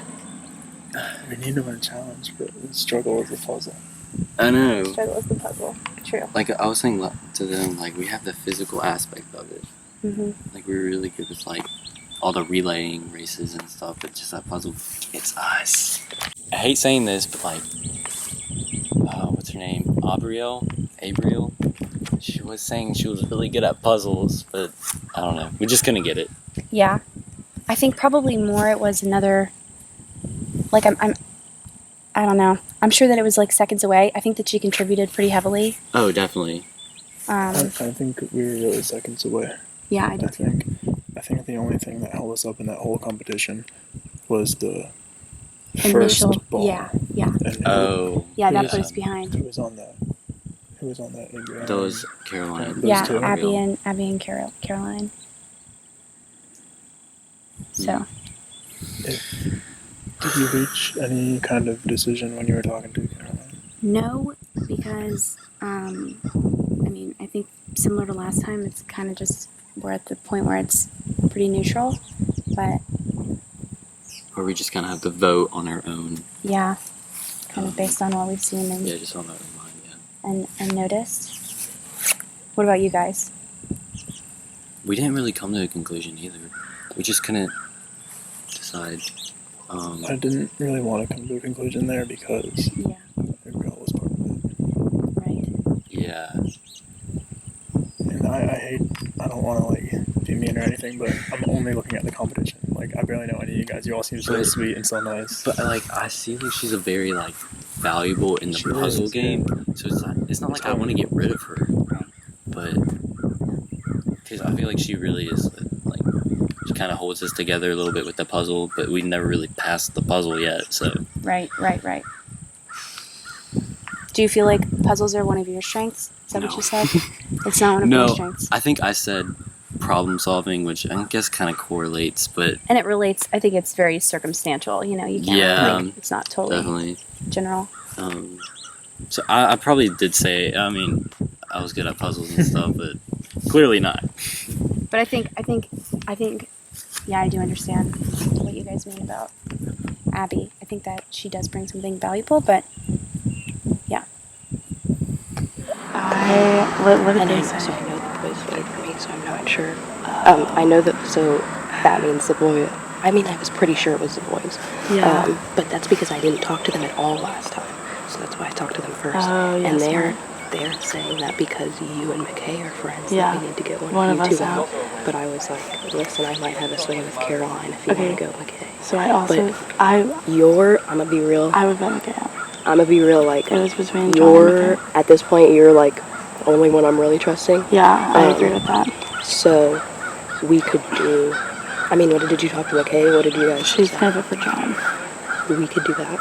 [SPEAKER 13] we need to win a challenge, but the struggle is the puzzle.
[SPEAKER 14] I know.
[SPEAKER 15] Struggle is the puzzle. True.
[SPEAKER 14] Like, I was saying to them, like, we have the physical aspect of it. Like, we're really good with, like, all the relaying races and stuff, but just that puzzle gets us. I hate saying this, but, like, what's her name? Abriel? She was saying she was really good at puzzles, but I don't know. We just couldn't get it.
[SPEAKER 15] Yeah. I think probably more it was another, like I don't know. I'm sure that it was like seconds away. I think that she contributed pretty heavily.
[SPEAKER 14] Oh, definitely.
[SPEAKER 13] I think we were really seconds away.
[SPEAKER 15] Yeah, I do too.
[SPEAKER 13] I think the only thing that held us up in that whole competition was the
[SPEAKER 15] Initial,
[SPEAKER 13] first ball.
[SPEAKER 15] yeah.
[SPEAKER 13] And
[SPEAKER 15] yeah, that put us behind.
[SPEAKER 13] Who was on that? Who was on that? Adrian?
[SPEAKER 14] That was Caroline.
[SPEAKER 15] Yeah,
[SPEAKER 13] two?
[SPEAKER 15] Abby and Caroline. So.
[SPEAKER 13] Did you reach any kind of decision when you were talking to Caroline?
[SPEAKER 15] No, because I mean, I think similar to last time, it's kind of just we're at the point where it's pretty neutral, but
[SPEAKER 14] Or we just kind of have to vote on our own.
[SPEAKER 15] yeah, kind of based on what we've seen and
[SPEAKER 14] Yeah, just on our own mind, yeah.
[SPEAKER 15] and noticed. What about you guys?
[SPEAKER 14] We didn't really come to a conclusion either. We just couldn't decide.
[SPEAKER 13] I didn't really want to come to a conclusion there because Gabrielle was part of it.
[SPEAKER 15] Right.
[SPEAKER 14] Yeah.
[SPEAKER 13] And I don't want to like be mean or anything, but I'm only looking at the competition. Like, I barely know any of you guys. You all seem so sweet and so nice.
[SPEAKER 14] But like, I see that she's a very like valuable in the puzzle game. So it's not like I want to get rid of her, but because I feel like she really is like she kind of holds us together a little bit with the puzzle, but we never really passed the puzzle yet. So
[SPEAKER 15] Right. Do you feel like puzzles are one of your strengths? Is that what you said? It's not one of your strengths.
[SPEAKER 14] I think I said problem solving, which I guess kind of correlates, but
[SPEAKER 15] And it relates. I think it's very circumstantial. You know, you can't. Like, it's not totally
[SPEAKER 14] definitely
[SPEAKER 15] general.
[SPEAKER 14] So I probably did say. I mean, I was good at puzzles and stuff, but clearly not.
[SPEAKER 15] But I think. Yeah, I do understand what you guys mean about Abby. I think that she does bring something valuable, but yeah.
[SPEAKER 16] What did they say? So I know the boys voted for me, so I'm not sure. I know that, so that means the boy. I mean, I was pretty sure it was the boys.
[SPEAKER 15] Yeah.
[SPEAKER 16] But that's because I didn't talk to them at all last time, so that's why I talked to them first.
[SPEAKER 15] Oh, yes,
[SPEAKER 16] and they're saying that because you and McKay are friends,
[SPEAKER 15] Yeah.
[SPEAKER 16] that we need to get one
[SPEAKER 15] of
[SPEAKER 16] of you
[SPEAKER 15] us
[SPEAKER 16] two
[SPEAKER 15] out.
[SPEAKER 16] But I was like, listen, I might have a sway with Caroline if you want to go McKay.
[SPEAKER 15] So I also,
[SPEAKER 16] I'm gonna be real.
[SPEAKER 15] I would vote McKay out.
[SPEAKER 16] I'm gonna be real, like,
[SPEAKER 15] It was between John and McKay.
[SPEAKER 16] at this point, you're like, only one I'm really trusting.
[SPEAKER 15] Yeah, I agree with that.
[SPEAKER 16] So, we could do, I mean, what did you talk to McKay? What did you guys
[SPEAKER 15] She's
[SPEAKER 16] say?
[SPEAKER 15] gonna vote for John.
[SPEAKER 16] We could do that.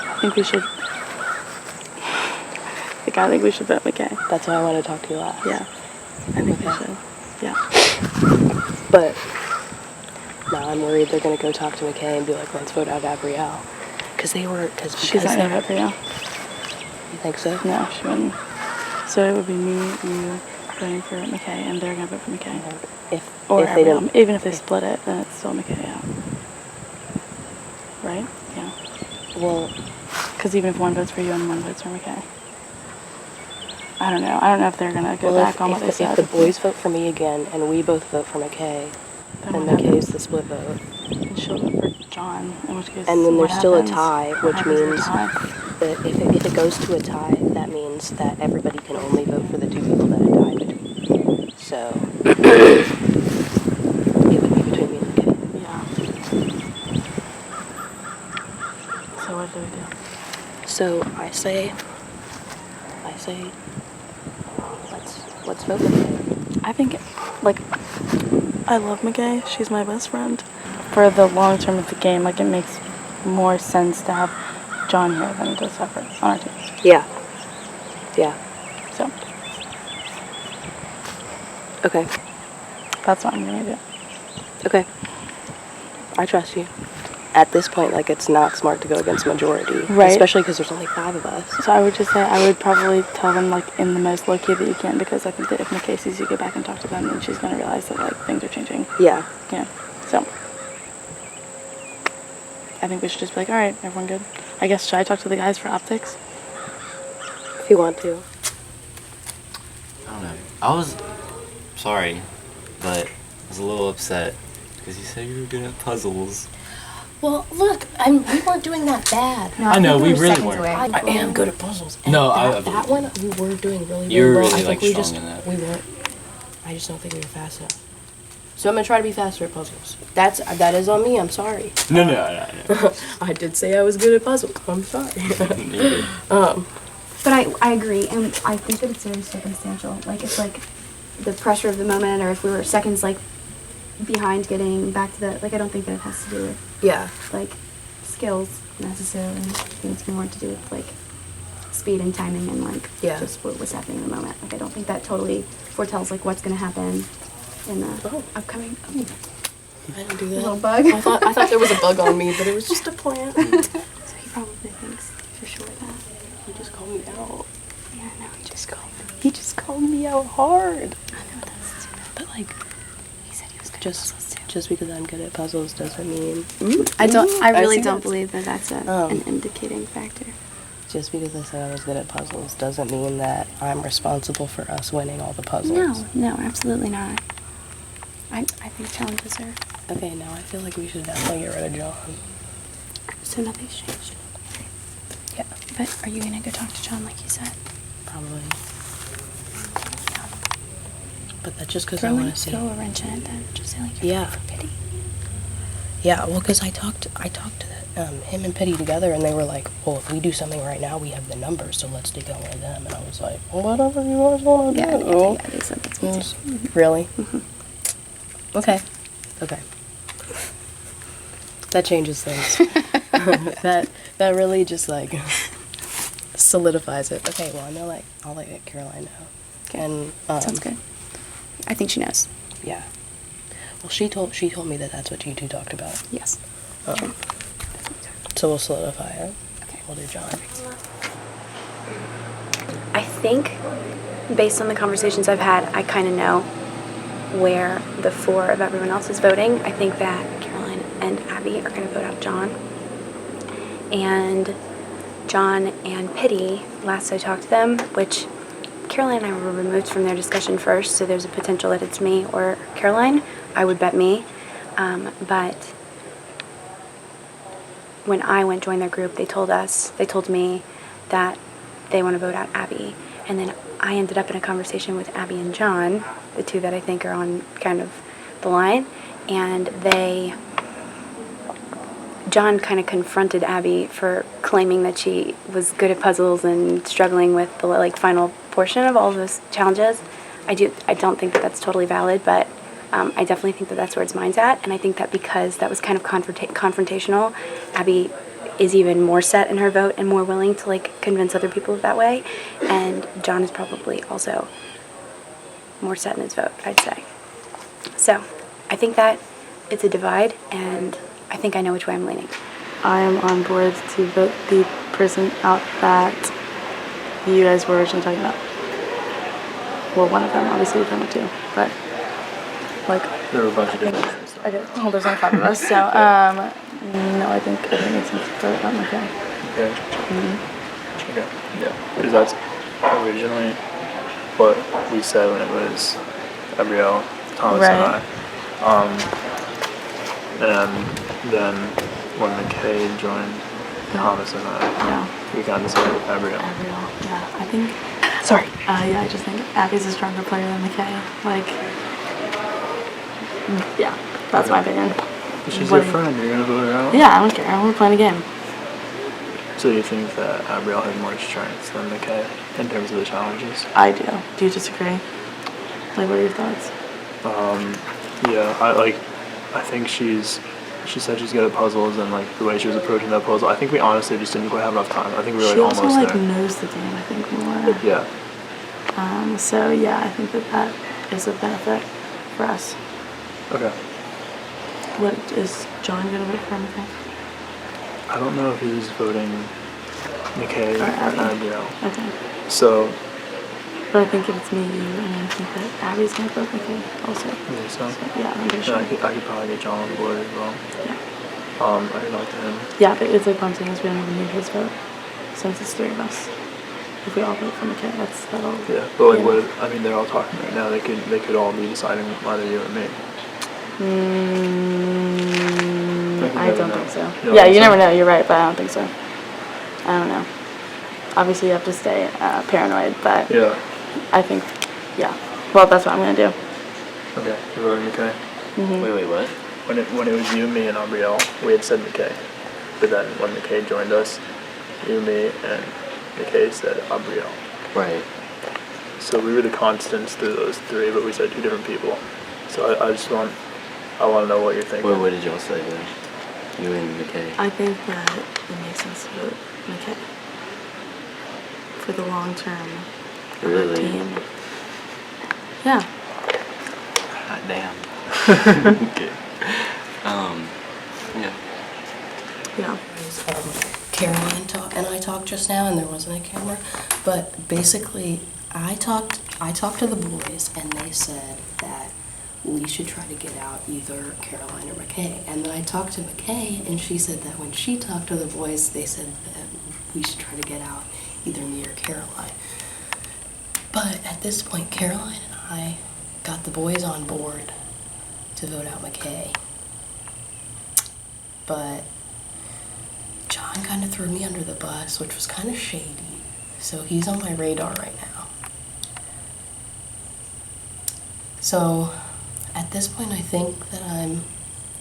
[SPEAKER 15] I think we should vote McKay.
[SPEAKER 16] That's why I want to talk to you last.
[SPEAKER 15] Yeah, I think we should. Yeah.
[SPEAKER 16] But, now I'm worried they're gonna go talk to McKay and be like, let's vote out Gabrielle. Because
[SPEAKER 15] She's not gonna vote for you.
[SPEAKER 16] You think so?
[SPEAKER 15] No, she wouldn't. So it would be me, you, voting for McKay, and they're gonna vote for McKay.
[SPEAKER 16] If
[SPEAKER 15] Or
[SPEAKER 16] they
[SPEAKER 15] Gabrielle.
[SPEAKER 16] don't,
[SPEAKER 15] Even if they split it, then it's still McKay out. Right? Yeah.
[SPEAKER 16] Well,
[SPEAKER 15] because even if one votes for you and one votes for McKay. I don't know. I don't know if they're gonna go back on what they said.
[SPEAKER 16] if the boys vote for me again and we both vote for McKay, then McKay's the split vote.
[SPEAKER 15] And she'll vote for John, in which case.
[SPEAKER 16] And then
[SPEAKER 15] what
[SPEAKER 16] there's still a
[SPEAKER 15] happens?
[SPEAKER 16] tie,
[SPEAKER 15] What
[SPEAKER 16] which
[SPEAKER 15] happens in a
[SPEAKER 16] means
[SPEAKER 15] tie?
[SPEAKER 16] that if it goes to a tie, that means that everybody can only vote for the two people that it tied between. So it would be between me and Kay.
[SPEAKER 11] Yeah. So what do we do?
[SPEAKER 16] So I say, let's vote McKay.
[SPEAKER 11] I think, like, I love McKay. She's my best friend. For the long term of the game, like, it makes more sense to have John here than it does have her on our team.
[SPEAKER 16] Yeah. Yeah.
[SPEAKER 11] So.
[SPEAKER 16] Okay.
[SPEAKER 11] That's what I'm gonna do.
[SPEAKER 16] Okay. I trust you. At this point, like, it's not smart to go against majority.
[SPEAKER 11] Right.
[SPEAKER 16] Especially because there's only 5 of us.
[SPEAKER 11] So I would just say, I would probably tell them, like, in the most low key that you can, because I think that if McKay sees you go back and talk to them, then she's gonna realize that, like, things are changing.
[SPEAKER 16] Yeah.
[SPEAKER 11] Yeah. So. I think we should just be like, alright, everyone good? I guess, should I talk to the guys for optics?
[SPEAKER 16] If you want to.
[SPEAKER 14] I don't know. I was sorry, but I was a little upset because you said you were good at puzzles.
[SPEAKER 17] Well, look, we weren't doing that bad.
[SPEAKER 14] No, I know, we really weren't.
[SPEAKER 17] I am good at puzzles. And
[SPEAKER 14] No,
[SPEAKER 17] that one we were doing really,
[SPEAKER 14] You were
[SPEAKER 17] well.
[SPEAKER 14] really,
[SPEAKER 17] I think we
[SPEAKER 14] strong
[SPEAKER 17] just
[SPEAKER 14] in that.
[SPEAKER 17] we weren't. I just don't think we were fast enough. So I'm gonna try to be faster at puzzles. That is on me. I'm sorry.
[SPEAKER 14] No.
[SPEAKER 17] I did say I was good at puzzles. I'm sorry.
[SPEAKER 15] But I agree, and I think that it's very circumstantial. Like, it's like the pressure of the moment, or if we were seconds, like, behind getting back to the, like, I don't think that it has to do with,
[SPEAKER 17] Yeah.
[SPEAKER 15] like, skills necessarily. I think it's more to do with, like, speed and timing and, like, just what was happening in the moment. Like, I don't think that totally foretells, like, what's going to happen in the upcoming.
[SPEAKER 17] I didn't do that.
[SPEAKER 15] Little bug.
[SPEAKER 17] I thought there was a bug on me, but it was just a plant.
[SPEAKER 15] So he probably thinks for sure that.
[SPEAKER 17] He just called me out.
[SPEAKER 15] Yeah, no, he just
[SPEAKER 17] called me out hard.
[SPEAKER 15] I know, that's stupid.
[SPEAKER 17] But, like,
[SPEAKER 15] he said he was good
[SPEAKER 17] just because I'm good at puzzles doesn't mean.
[SPEAKER 15] I really
[SPEAKER 17] see
[SPEAKER 15] don't
[SPEAKER 17] that.
[SPEAKER 15] believe that that's an indicating factor.
[SPEAKER 17] Just because I said I was good at puzzles doesn't mean that I'm responsible for us winning all the puzzles.
[SPEAKER 15] No, absolutely not. I think challenges are.
[SPEAKER 17] Okay, now I feel like we should definitely get rid of John.
[SPEAKER 15] So nothing's changed.
[SPEAKER 17] Yeah.
[SPEAKER 15] But are you gonna go talk to John like you said?
[SPEAKER 17] Probably. But that's just because I want to see.
[SPEAKER 15] Throw a wrench in it then. Just say like
[SPEAKER 17] Yeah.
[SPEAKER 15] for pity.
[SPEAKER 17] Yeah, well, because I talked to him and Pitty together, and they were like, well, if we do something right now, we have the numbers, so let's dig over them. And I was like, well, whatever you guys want to do.
[SPEAKER 15] Yeah, they said that's what
[SPEAKER 17] Really? Mm-hmm. Okay. That changes things. that really just, like, solidifies it. Okay, well, I'll let Caroline know.
[SPEAKER 15] Okay.
[SPEAKER 17] And,
[SPEAKER 15] sounds good. I think she knows.
[SPEAKER 17] Yeah. Well, she told me that that's what you two talked about.
[SPEAKER 15] Yes.
[SPEAKER 17] Sure. So we'll solidify it. Okay. We'll do John.
[SPEAKER 15] I think, based on the conversations I've had, I kind of know where the 4 of everyone else is voting. I think that Caroline and Abby are going to vote out John. And John and Pitty, last I talked to them, which Caroline and I were removed from their discussion first, so there's a potential that it's me or Caroline. I would bet me. But when I went join their group, they told me that they want to vote out Abby. And then I ended up in a conversation with Abby and John, the 2 that I think are on kind of the line. And John kind of confronted Abby for claiming that she was good at puzzles and struggling with the, like, final portion of all of those challenges. I don't think that that's totally valid, but I definitely think that that's where its mind's at. And I think that because that was kind of confrontational, Abby is even more set in her vote and more willing to, like, convince other people that way. And John is probably also more set in his vote, I'd say. So I think that it's a divide, and I think I know which way I'm leaning.
[SPEAKER 11] I am on board to vote the person out that you guys were originally talking about. Well, one of them, obviously we've done it 2, but, like,
[SPEAKER 13] There were a bunch of different ones.
[SPEAKER 11] okay, well, there's only 5 of us, so, no, I think it makes sense to vote out McKay.
[SPEAKER 13] Okay.
[SPEAKER 11] Mm-hmm.
[SPEAKER 13] Okay. Yeah. Because that's originally what we said when it was Gabrielle, Thomas, and I. And then when McKay joined Thomas and I, we kind of decided Gabrielle.
[SPEAKER 11] Yeah, I think
[SPEAKER 17] Sorry.
[SPEAKER 11] Yeah, I just think Abby's a stronger player than McKay. Like, yeah, that's my opinion.
[SPEAKER 13] She's
[SPEAKER 11] What
[SPEAKER 13] your
[SPEAKER 11] do you-
[SPEAKER 13] friend. You're gonna vote her out.
[SPEAKER 11] Yeah, I don't care. We're playing a game.
[SPEAKER 13] So you think that Abrielle has more strengths than McKay in terms of the challenges?
[SPEAKER 11] I do. Do you disagree? Like, what are your thoughts?
[SPEAKER 13] Yeah, I think she said she's good at puzzles, and like the way she was approaching that puzzle, I think we honestly just didn't quite have enough time. I think we were
[SPEAKER 11] She
[SPEAKER 13] like
[SPEAKER 11] also
[SPEAKER 13] almost
[SPEAKER 11] like
[SPEAKER 13] there.
[SPEAKER 11] knows the game, I think, more.
[SPEAKER 13] Yeah.
[SPEAKER 11] So yeah, I think that is a benefit for us.
[SPEAKER 13] Okay.
[SPEAKER 11] What is John gonna vote for McKay?
[SPEAKER 13] I don't know if he's voting McKay or Abrielle.
[SPEAKER 11] Okay.
[SPEAKER 13] So,
[SPEAKER 11] But I think if it's me, you, and I think that Abby's gonna vote McKay also. Yeah, I'm pretty sure.
[SPEAKER 13] I could probably get John on board as well.
[SPEAKER 11] Yeah.
[SPEAKER 13] I can talk to him.
[SPEAKER 11] Yeah, but it's like one thing is we don't even need his vote since it's three of us. If we all vote for McKay, that'll.
[SPEAKER 13] Yeah, but like,
[SPEAKER 11] yeah.
[SPEAKER 13] what? I mean, they're all talking right now. They could all be deciding either you or me.
[SPEAKER 11] I don't think so.
[SPEAKER 13] You don't
[SPEAKER 11] Yeah,
[SPEAKER 13] think
[SPEAKER 11] you
[SPEAKER 13] so?
[SPEAKER 11] never know. You're right, but I don't think so. I don't know. Obviously, you have to stay paranoid, but
[SPEAKER 13] Yeah.
[SPEAKER 11] I think, yeah. Well, that's what I'm gonna do.
[SPEAKER 13] Okay, you're voting McKay.
[SPEAKER 11] Mhm.
[SPEAKER 14] Wait, what?
[SPEAKER 13] When it was you, me, and Abrielle, we had said McKay. But then when McKay joined us, you, me, and McKay said Abrielle.
[SPEAKER 14] Right.
[SPEAKER 13] So we were the constants through those three, but we said two different people. So I want to know what you're thinking.
[SPEAKER 14] What did y'all say then? You and McKay?
[SPEAKER 11] I think that it makes sense to vote McKay for the long term of our
[SPEAKER 14] Really?
[SPEAKER 11] team. Yeah.
[SPEAKER 14] God damn. Okay. Yeah.
[SPEAKER 11] Yeah.
[SPEAKER 17] Caroline and I talked just now, and there wasn't a camera, but basically, I talked to the boys, and they said that we should try to get out either Caroline or McKay. And then I talked to McKay, and she said that when she talked to the boys, they said that we should try to get out either me or Caroline. But at this point, Caroline and I got the boys on board to vote out McKay. But John kind of threw me under the bus, which was kind of shady. So he's on my radar right now. So at this point, I think that I'm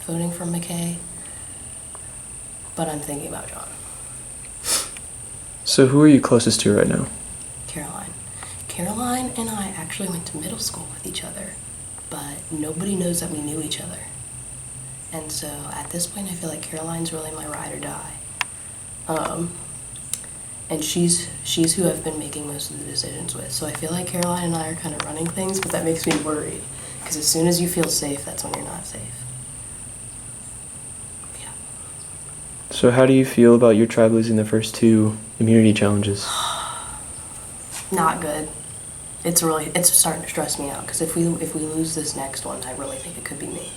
[SPEAKER 17] voting for McKay, but I'm thinking about John.
[SPEAKER 10] So who are you closest to right now?
[SPEAKER 17] Caroline. Caroline and I actually went to middle school with each other, but nobody knows that we knew each other. And so at this point, I feel like Caroline's really my ride or die. And she's who I've been making most of the decisions with. So I feel like Caroline and I are kind of running things, but that makes me worried. Because as soon as you feel safe, that's when you're not safe.
[SPEAKER 10] So how do you feel about your tribe losing the first two immunity challenges?
[SPEAKER 17] Not good. It's starting to stress me out. Because if we lose this next one, I really think it could be me.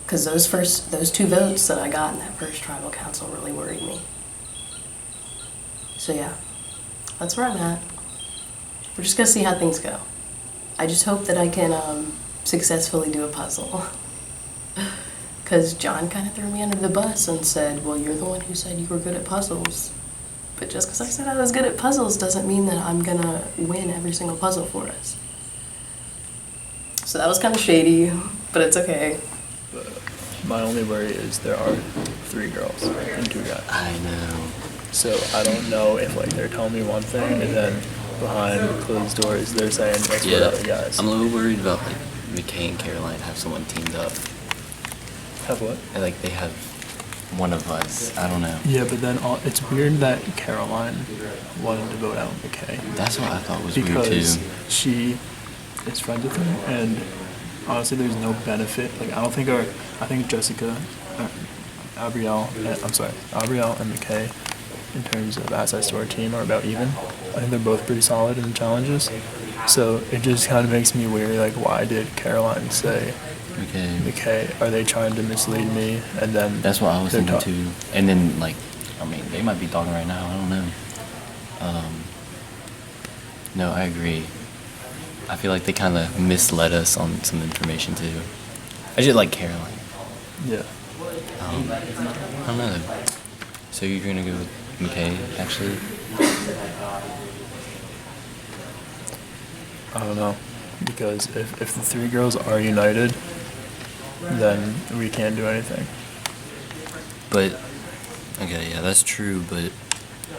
[SPEAKER 17] Because those two votes that I got in that first tribal council really worried me. So yeah, that's where I'm at. We're just gonna see how things go. I just hope that I can successfully do a puzzle. Because John kind of threw me under the bus and said, well, you're the one who said you were good at puzzles. But just because I said I was good at puzzles doesn't mean that I'm gonna win every single puzzle for us. So that was kind of shady, but it's okay.
[SPEAKER 13] My only worry is there are 3 girls and 2 guys.
[SPEAKER 14] I know.
[SPEAKER 13] So I don't know if like they're telling me one thing and then behind closed doors they're saying that's what other guys.
[SPEAKER 14] I'm a little worried about like McKay and Caroline have someone teamed up.
[SPEAKER 13] Have what?
[SPEAKER 14] And, like they have one of us. I don't know.
[SPEAKER 13] Yeah, but then it's weird that Caroline wanted to vote out McKay.
[SPEAKER 14] That's what I thought was weird
[SPEAKER 13] because
[SPEAKER 14] too.
[SPEAKER 13] She is friends with him, and honestly, there's no benefit. Like I think Jessica, Abrielle and McKay, in terms of assets to our team, are about even. I think they're both pretty solid in the challenges. So it just kind of makes me weary. Like, why did Caroline say McKay? Are they trying to mislead me? And then
[SPEAKER 14] that's what I was thinking too. And then like, I mean, they might be talking right now. I don't know. No, I agree. I feel like they kind of misled us on some information too. I just like Caroline.
[SPEAKER 13] Yeah.
[SPEAKER 14] I don't know. So you're gonna go with McKay, actually?
[SPEAKER 13] I don't know, because if the three girls are united, then we can't do anything.
[SPEAKER 14] But, okay, yeah, that's true, but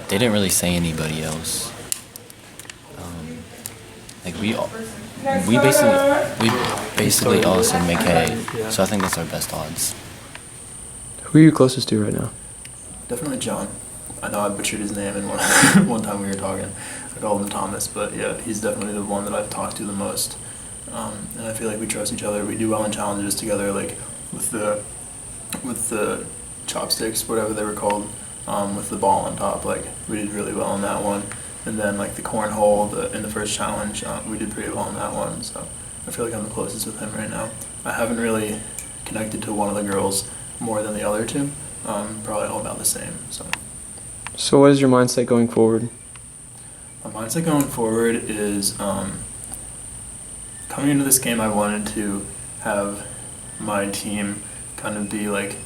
[SPEAKER 14] they didn't really say anybody else. Like, we basically all said McKay, so I think that's our best odds.
[SPEAKER 10] Who are you closest to right now?
[SPEAKER 13] Definitely John. I know I butchered his name in one time we were talking. I called him Thomas, but yeah, he's definitely the one that I've talked to the most. And I feel like we trust each other. We do well in challenges together, like with the chopsticks, whatever they were called, with the ball on top. Like we did really well on that one. And then like the cornhole in the first challenge, we did pretty well on that one. So I feel like I'm the closest with him right now. I haven't really connected to one of the girls more than the other two. Probably all about the same.
[SPEAKER 10] So what is your mindset going forward?
[SPEAKER 13] My mindset going forward is coming into this game, I wanted to have my team kind of be like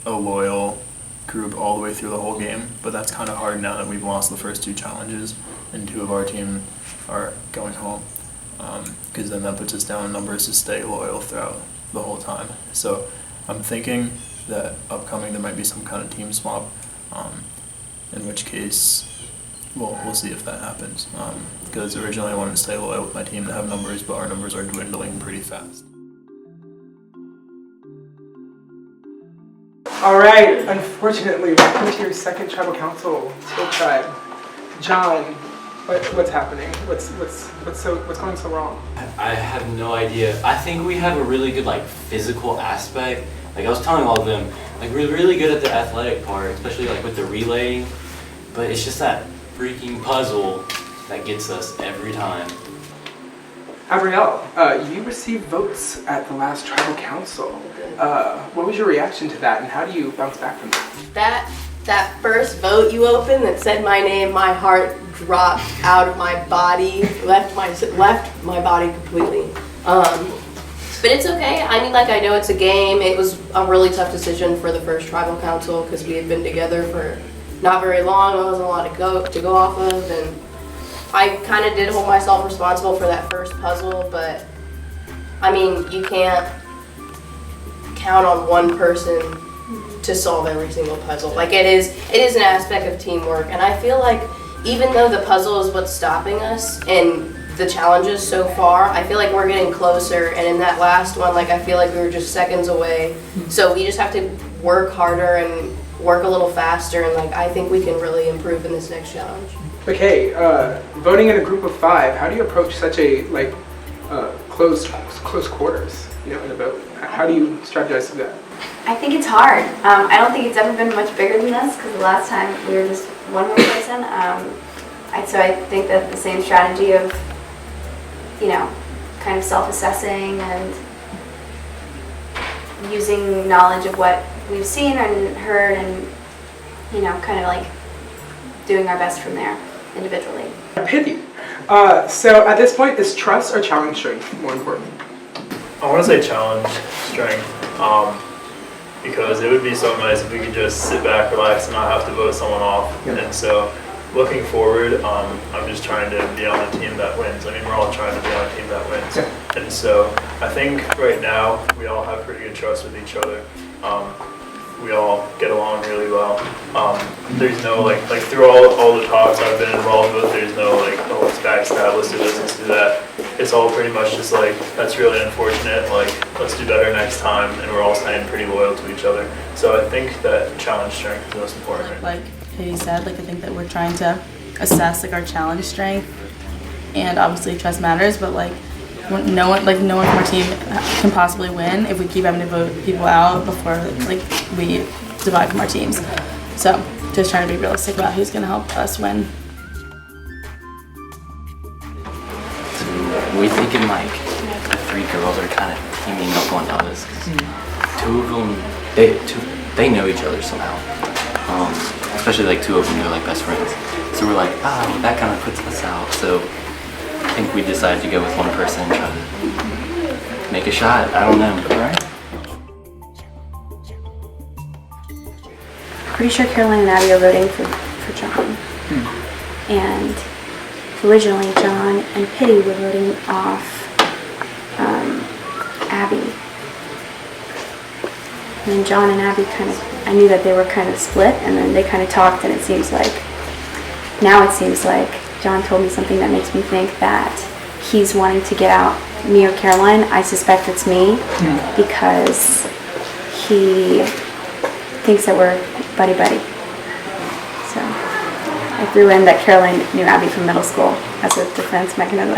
[SPEAKER 13] a loyal group all the way through the whole game, but that's kind of hard now that we've lost the first two challenges and two of our team are going home, because then that puts us down in numbers to stay loyal throughout the whole time. So I'm thinking that upcoming there might be some kind of team swap, in which case we'll see if that happens, because originally I wanted to stay loyal with my team to have numbers, but our numbers are dwindling pretty fast.
[SPEAKER 1] All right, unfortunately, welcome to your second tribal council, Teal Tribe. John, what's happening? What's going so wrong?
[SPEAKER 12] I have no idea. I think we have a really good like physical aspect. Like I was telling all of them, like we're really good at the athletic part, especially like with the relaying, but it's just that freaking puzzle that gets us every time.
[SPEAKER 1] Abrielle, you received votes at the last tribal council. What was your reaction to that, and how do you bounce back from that?
[SPEAKER 17] That first vote you opened that said my name, my heart dropped out of my body, left my body completely. But it's okay. I mean, like I know it's a game. It was a really tough decision for the first tribal council because we had been together for not very long. There wasn't a lot to go off of, and I kind of did hold myself responsible for that first puzzle. But I mean, you can't count on one person to solve every single puzzle. Like it is an aspect of teamwork, and I feel like even though the puzzle is what's stopping us and the challenges so far, I feel like we're getting closer, and in that last one, like I feel like we were just seconds away. So we just have to work harder and work a little faster, and like I think we can really improve in this next challenge.
[SPEAKER 1] Okay, voting in a group of 5, how do you approach such a like close quarters, in a vote? How do you strategize through that?
[SPEAKER 15] I think it's hard. I don't think it's ever been much bigger than this because the last time we were just one more person. So I think that the same strategy of, kind of self-assessing and using knowledge of what we've seen and heard and, kind of like doing our best from there individually.
[SPEAKER 1] Pithy. So at this point, is trust or challenge strength more important?
[SPEAKER 13] I want to say challenge strength, because it would be so nice if we could just sit back, relax, and not have to vote someone off. Yeah. And so, looking forward, I'm just trying to be on a team that wins. I mean, we're all trying to be on a team that wins. Yeah. And so, I think right now we all have pretty good trust with each other. We all get along really well. There's no like through all the talks I've been involved with, there's no like, oh, let's backstab, let's do this, let's do that. It's all pretty much just like, that's really unfortunate, like let's do better next time, and we're all staying pretty loyal to each other. So I think that challenge strength is most important right now.
[SPEAKER 18] Like Katie said, I think that we're trying to assess our challenge strength, and obviously trust matters, but no one from our team can possibly win if we keep having to vote people out before we divide from our teams. So just trying to be realistic about who's going to help us win.
[SPEAKER 14] So we thinking the 3 girls are kind of teaming up on us. 2 of them, they know each other somehow. Especially 2 of them, they're best friends. So we're that kind of puts us out. So I think we decided to go with one person and try to make a shot. I don't know. Right?
[SPEAKER 15] Pretty sure Caroline and Abby are voting for for John. And originally John and Pitty were voting off Abby. And then John and Abby I knew that they were kind of split, and then they kind of talked, and it seems like John told me something that makes me think that he's wanting to get out me or Caroline. I suspect it's me because he thinks that we're buddy-buddy. So I threw in that Caroline knew Abby from middle school as a defense mechanism.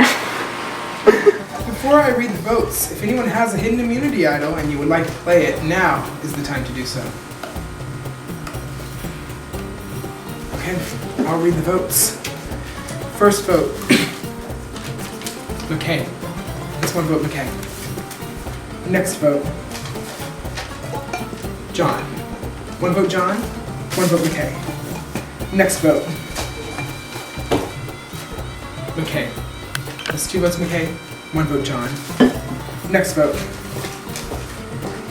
[SPEAKER 1] Before I read the votes, if anyone has a hidden immunity idol and you would like to play it, now is the time to do so. Okay, I'll read the votes. First vote, McKay. That's one vote, McKay. Next vote, John. One vote, John. One vote, McKay. Next vote, McKay. That's 2 votes, McKay. 1 vote, John. Next vote.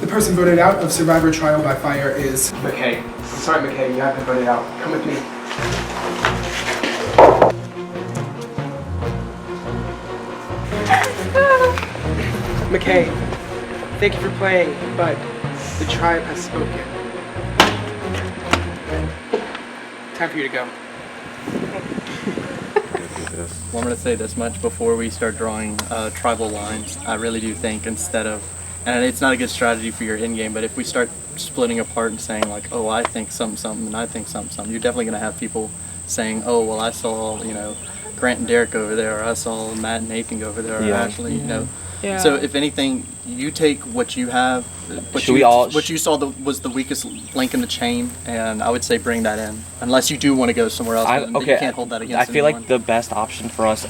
[SPEAKER 1] The person voted out of Survivor Trial by Fire is McKay. I'm sorry, McKay, you have been voted out. Come with me. McKay, thank you for playing, but the tribe has spoken. Time for you to go.
[SPEAKER 2] Well, I'm going to say this much before we start drawing tribal lines. I really do think instead of, and it's not a good strategy for your end game, but if we start splitting apart and saying like, oh, I think something, and I think something, you're definitely going to have people saying, oh, well, I saw, Grant and Derek over there, or I saw Matt and Nathan over there, or Ashley,
[SPEAKER 5] Yeah.
[SPEAKER 2] So if anything, you take what you have, what you saw was the weakest link in the chain, and I would say bring that in. Unless you do want to go somewhere else, you can't hold that against
[SPEAKER 7] I feel
[SPEAKER 2] anyone.
[SPEAKER 7] like the best option for us,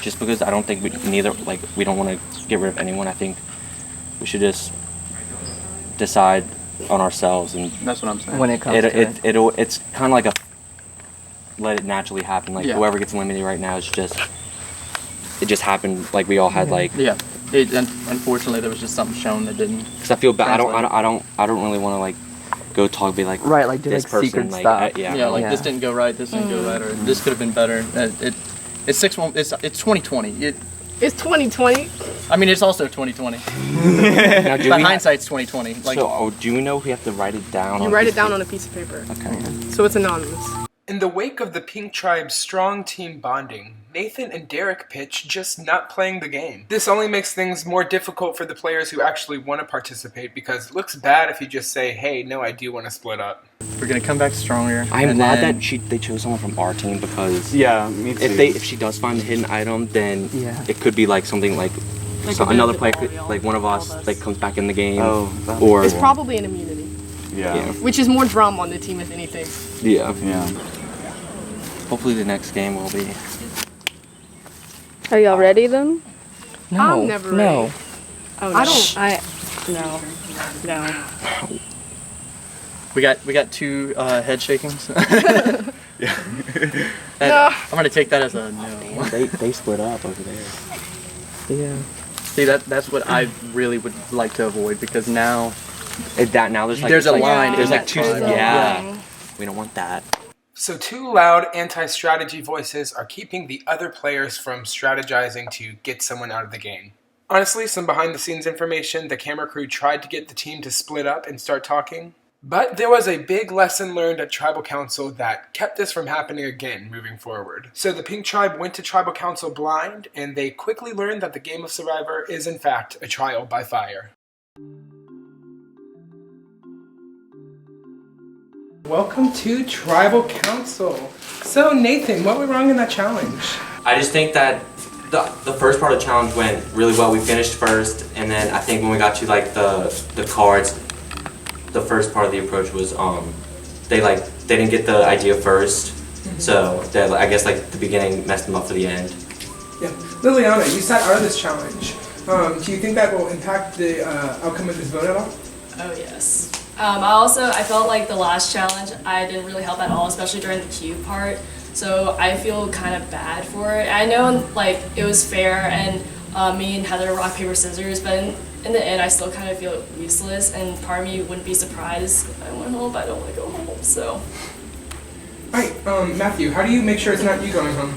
[SPEAKER 7] just because I don't think we don't want to get rid of anyone, I think we should just decide on ourselves, and
[SPEAKER 2] that's what I'm saying.
[SPEAKER 5] When it comes to it.
[SPEAKER 7] It's kind of like a let it naturally happen. Like whoever gets eliminated right now is just. It just happened. Like we all had
[SPEAKER 2] unfortunately, there was just something shown that didn't.
[SPEAKER 7] Because I feel bad. I don't really want to go talk. Be like
[SPEAKER 5] do
[SPEAKER 7] this person.
[SPEAKER 5] secret stuff.
[SPEAKER 2] This didn't go right. This didn't go right, or this could have been better. It's 2020.
[SPEAKER 19] It's 2020.
[SPEAKER 2] I mean, it's also 2020. But hindsight's 2020.
[SPEAKER 7] So, do we know if we have to write it down?
[SPEAKER 19] You write it down on a piece of paper.
[SPEAKER 7] Okay.
[SPEAKER 19] So it's anonymous.
[SPEAKER 1] In the wake of the Pink Tribe's strong team bonding, Nathan and Derek pitch just not playing the game. This only makes things more difficult for the players who actually want to participate because it looks bad if you just say, hey, no, I do want to split up.
[SPEAKER 2] We're going to come back stronger.
[SPEAKER 7] I'm glad that they chose someone from our team because
[SPEAKER 6] me too.
[SPEAKER 7] If she does find the hidden item, then it could be like something like another player, like one of us, comes back in the game. Or
[SPEAKER 19] it's probably an immunity.
[SPEAKER 7] Yeah.
[SPEAKER 19] Which is more drama on the team, if anything.
[SPEAKER 7] Yeah. Hopefully the next game will be.
[SPEAKER 8] Are y'all ready then?
[SPEAKER 5] No.
[SPEAKER 19] I'm never ready.
[SPEAKER 5] No.
[SPEAKER 19] Oh, no. No.
[SPEAKER 2] We got 2 head shakings.
[SPEAKER 19] No.
[SPEAKER 2] I'm gonna take that as a no.
[SPEAKER 7] They split up over there.
[SPEAKER 5] Yeah.
[SPEAKER 2] See that's what I really would like to avoid because now
[SPEAKER 7] there's
[SPEAKER 2] a line.
[SPEAKER 7] There's
[SPEAKER 2] in
[SPEAKER 7] 2.
[SPEAKER 2] that
[SPEAKER 7] We don't want that.
[SPEAKER 1] So 2 loud anti-strategy voices are keeping the other players from strategizing to get someone out of the game. Honestly, some behind-the-scenes information, the camera crew tried to get the team to split up and start talking, but there was a big lesson learned at Tribal Council that kept this from happening again moving forward. So the Pink Tribe went to Tribal Council blind, and they quickly learned that the game of Survivor is in fact a trial by fire. Welcome to Tribal Council. So Nathan, what went wrong in that challenge?
[SPEAKER 7] I just think that the first part of the challenge went really well. We finished first, and then I think when we got to the cards, the first part of the approach was they didn't get the idea first, so I guess the beginning messed them up for the end.
[SPEAKER 1] Yeah, Liliana, you sat out of this challenge. Do you think that will impact the outcome of this vote at all?
[SPEAKER 11] Oh yes. I felt like the last challenge I didn't really help at all, especially during the cue part. So I feel kind of bad for it. I know it was fair and me and Heather rock paper scissors, but in the end I still kind of feel useless. And part of me wouldn't be surprised if I went home, but I don't want to go home. So
[SPEAKER 1] Alright, Matthew, how do you make sure it's not you going home?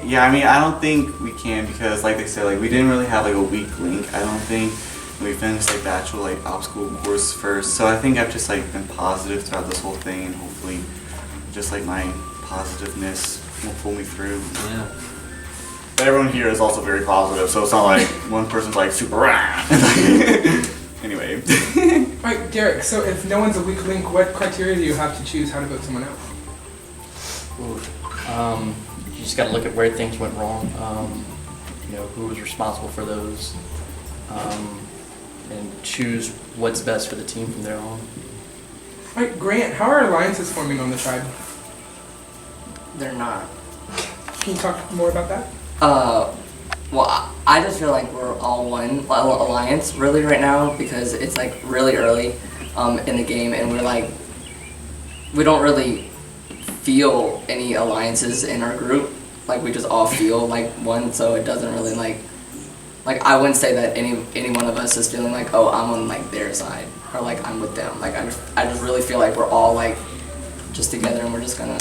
[SPEAKER 20] Yeah, I mean, I don't think we can because, like they said, like we didn't really have like a weak link. I don't think we finished like the actual like obstacle course first. So I think I've just like been positive throughout this whole thing, and hopefully, just like my positiveness will pull me through.
[SPEAKER 14] Yeah.
[SPEAKER 20] But everyone here is also very positive, so it's not like one person's like super rah. Anyway.
[SPEAKER 1] Alright, Derek, so if no one's a weak link, what criteria do you have to choose how to vote someone out?
[SPEAKER 2] You just got to look at where things went wrong, you know, who was responsible for those, and choose what's best for the team from there on.
[SPEAKER 1] Alright, Grant, how are alliances forming on the tribe?
[SPEAKER 21] They're not.
[SPEAKER 1] Can you talk more about that?
[SPEAKER 21] Well, I just feel like we're all one alliance really right now because it's like really early in the game, and we don't really feel any alliances in our group. Like we just all feel like one, so it doesn't really like I wouldn't say that any one of us is feeling like, oh, I'm on like their side or like I'm with them. Like I just really feel like we're all like just together and we're just gonna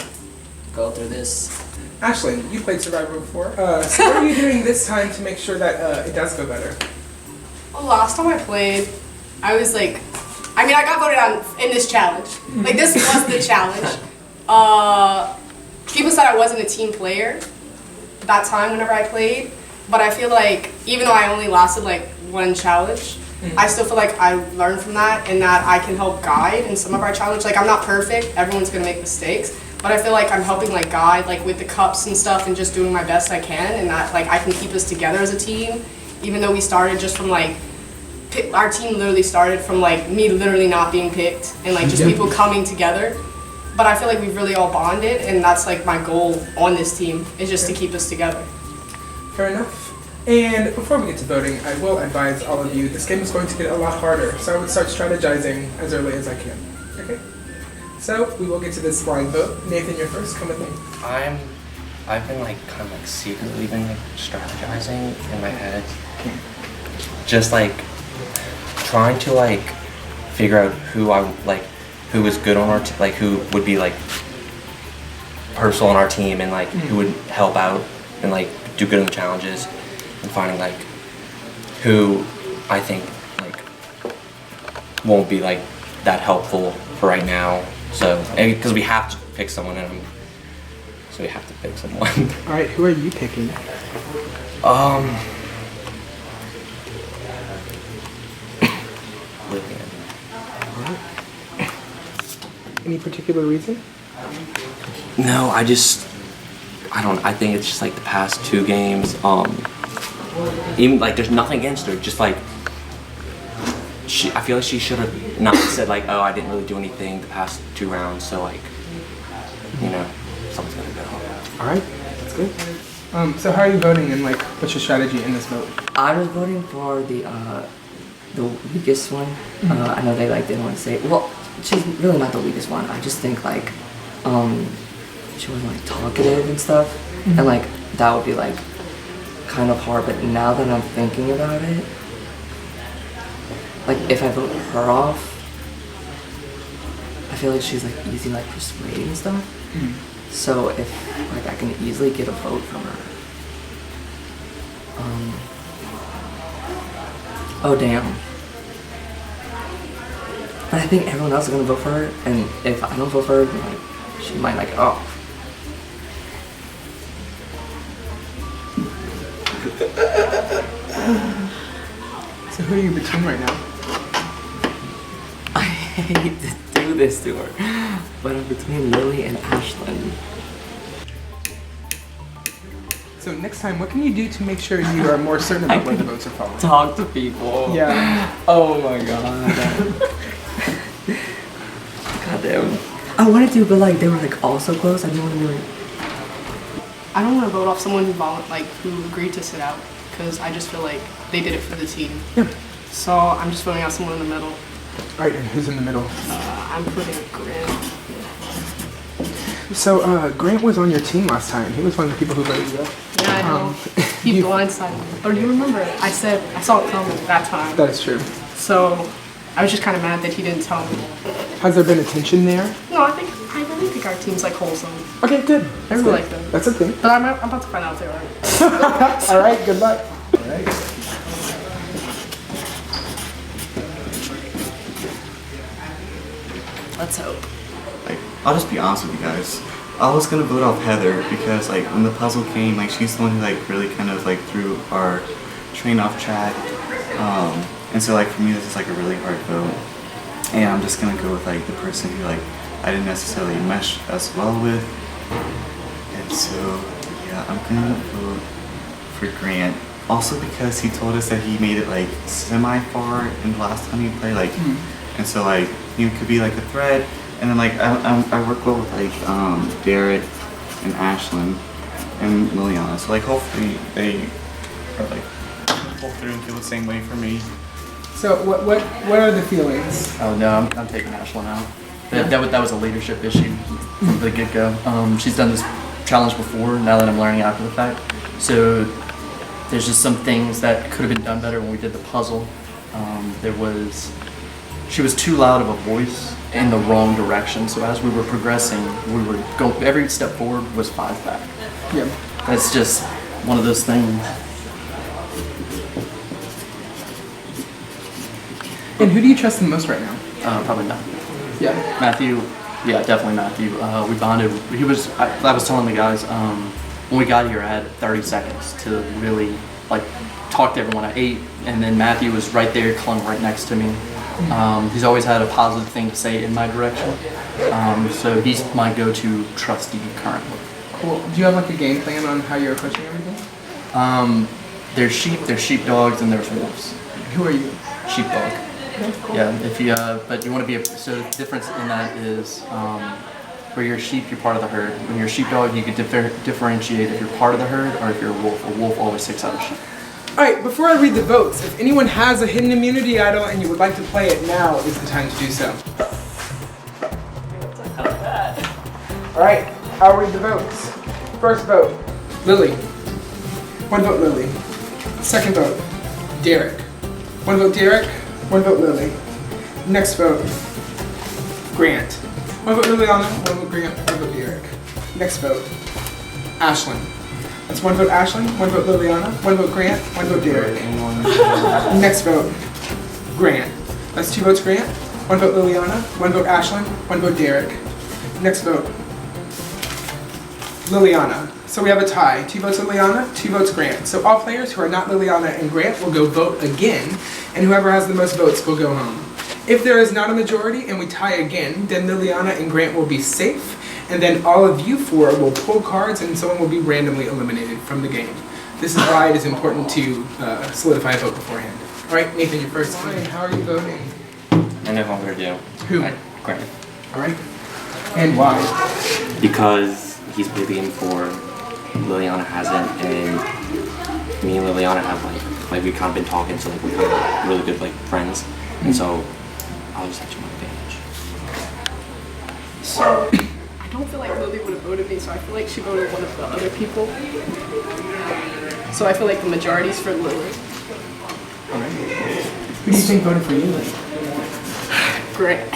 [SPEAKER 21] go through this.
[SPEAKER 1] Ashlyn, you played Survivor before. So what are you doing this time to make sure that it does go better?
[SPEAKER 18] Well, last time I played, I was like, I mean, I got voted on in this challenge. Like, this was the challenge. People said I wasn't a team player that time whenever I played, but I feel like even though I only lasted like one challenge, I still feel like I learned from that and that I can help guide in some of our challenges. Like, I'm not perfect, everyone's gonna make mistakes, but I feel like I'm helping like guide like with the cups and stuff and just doing my best I can, and that like I can keep us together as a team, even though we started just from like, our team literally started from like me literally not being picked and like just people coming together. But I feel like we've really all bonded, and that's like my goal on this team, is just to keep us together.
[SPEAKER 1] Fair enough. And before we get to voting, I will advise all of you, this game is going to get a lot harder, so I would start strategizing as early as I can. Okay? So, we will get to this blind vote. Nathan, you're first. Come with me.
[SPEAKER 22] I've been like kind of like secretly been like strategizing in my head. Just like trying to like figure out who was good on our like who would be like personal on our team and like who would help out and like do good in the challenges, and finding like who I think like won't be like that helpful for right now. So because we have to pick someone, so we have to pick someone.
[SPEAKER 1] All right, who are you picking? Any particular reason?
[SPEAKER 22] No, I think it's just like the past 2 games. Even like there's nothing against her. Just like I feel like she should have not said like, oh, I didn't really do anything the past 2 rounds. So like, you know, something's gonna go.
[SPEAKER 1] All right, that's good. So how are you voting, and like, what's your strategy in this vote?
[SPEAKER 21] I was voting for the weakest one. I know they like didn't want to say it. Well, she's really not the weakest one. I just think like she wasn't like talkative and stuff, and like that would be like kind of hard. But now that I'm thinking about it, like if I vote her off, I feel like she's like easy like persuading stuff. So if like I can easily get a vote from her. Oh damn. But I think everyone else is gonna vote for her, and if I don't vote for her, then like she might like, oh.
[SPEAKER 1] So who are you between right now?
[SPEAKER 21] I hate to do this to her, but I'm between Lily and Ashlyn.
[SPEAKER 1] So next time, what can you do to make sure you are more certain about where the votes are falling?
[SPEAKER 21] Talk to people.
[SPEAKER 1] Yeah.
[SPEAKER 21] Oh my god. God damn. I wanted to, but like they were like all so close. I didn't want to do it.
[SPEAKER 18] I don't want to vote off someone who agreed to sit out, because I just feel like they did it for the team.
[SPEAKER 1] Yeah.
[SPEAKER 18] So I'm just voting out someone in the middle.
[SPEAKER 1] All right, and who's in the middle?
[SPEAKER 18] I'm putting Grant.
[SPEAKER 1] So Grant was on your team last time. He was one of the people who voted you up.
[SPEAKER 18] Yeah, I know. He blindsided me. Or do you remember? I saw it coming that time.
[SPEAKER 1] That is true.
[SPEAKER 18] So I was just kind of mad that he didn't tell me.
[SPEAKER 1] Has there been a tension there?
[SPEAKER 19] No, I really think our team's like wholesome.
[SPEAKER 1] Okay, good.
[SPEAKER 19] I really like them.
[SPEAKER 1] That's okay.
[SPEAKER 19] But I'm about to find out if they are.
[SPEAKER 1] All right, good luck. All right.
[SPEAKER 19] Let's hope.
[SPEAKER 20] Like, I'll just be honest with you guys. I was gonna vote off Heather because like when the puzzle came, like she's the one who like really kind of like threw our train off track. And so like for me this is like a really hard vote. And I'm just gonna go with like the person who like I didn't necessarily mesh as well with. And so yeah, I'm gonna vote for Grant. Also because he told us that he made it like semi-far in the last time he played, like, and so like he could be like a threat. And then like I work well with like Garrett and Ashlyn and Liliana, so like hopefully they are like pull through and feel the same way for me.
[SPEAKER 1] So what are the feelings?
[SPEAKER 2] Oh no, I'm taking Ashlyn out. That was a leadership issue from the get-go. She's done this challenge before. Now that I'm learning after the fact, so there's just some things that could have been done better when we did the puzzle. She was too loud of a voice in the wrong direction. So as we were progressing, we were going. Every step forward was 5 back.
[SPEAKER 1] Yeah.
[SPEAKER 2] That's just one of those things.
[SPEAKER 1] And who do you trust the most right now?
[SPEAKER 2] Probably Matthew.
[SPEAKER 1] Yeah.
[SPEAKER 2] Matthew. Yeah, definitely Matthew. We bonded. I was telling the guys when we got here, I had 30 seconds to really like talk to everyone. I ate, and then Matthew was right there, clung right next to me. He's always had a positive thing to say in my direction. So he's my go-to trustee currently.
[SPEAKER 1] Cool. Do you have like a game plan on how you're approaching everything?
[SPEAKER 2] There's sheep, there's sheepdogs, and there's wolves.
[SPEAKER 1] Who are you?
[SPEAKER 2] Sheepdog. Yeah, if you but you want to be so the difference in that is where you're a sheep, you're part of the herd. When you're a sheepdog, you can differentiate if you're part of the herd or if you're a wolf always sticks out of sheep.
[SPEAKER 1] All right, before I read the votes, if anyone has a hidden immunity idol and you would like to play it, now is the time to do so. All right, I'll read the votes. First vote, Lily. 1 vote Lily. Second vote, Derek. 1 vote Derek, 1 vote Lily. Next vote, Grant. 1 vote Liliana, 1 vote Grant, 1 vote Derek. Next vote, Ashlyn. That's 1 vote Ashlyn, 1 vote Liliana, 1 vote Grant, 1 vote Derek. Next vote, Grant. That's 2 votes Grant, 1 vote Liliana, 1 vote Ashlyn, 1 vote Derek. Next vote, Liliana. So we have a tie. 2 votes Liliana, 2 votes Grant. So all players who are not Liliana and Grant will go vote again, and whoever has the most votes will go home. If there is not a majority and we tie again, then Liliana and Grant will be safe, and then all of you 4 will pull cards and someone will be randomly eliminated from the game. This is why it is important to solidify a vote beforehand. All right, Nathan, you're first. Ryan, how are you voting?
[SPEAKER 22] I know what we're gonna do.
[SPEAKER 1] Who?
[SPEAKER 22] Grant.
[SPEAKER 1] All right. And why?
[SPEAKER 22] Because he's played the game before, Liliana hasn't, and me and Liliana have like we've kind of been talking, so like we're kind of really good like friends, and so I'll just have too much advantage.
[SPEAKER 19] So I don't feel like Lily would have voted me, so I feel like she voted one of the other people. So I feel like the majority's for Lily.
[SPEAKER 1] All right. Who do you think voted for you, Lily?
[SPEAKER 19] Grant.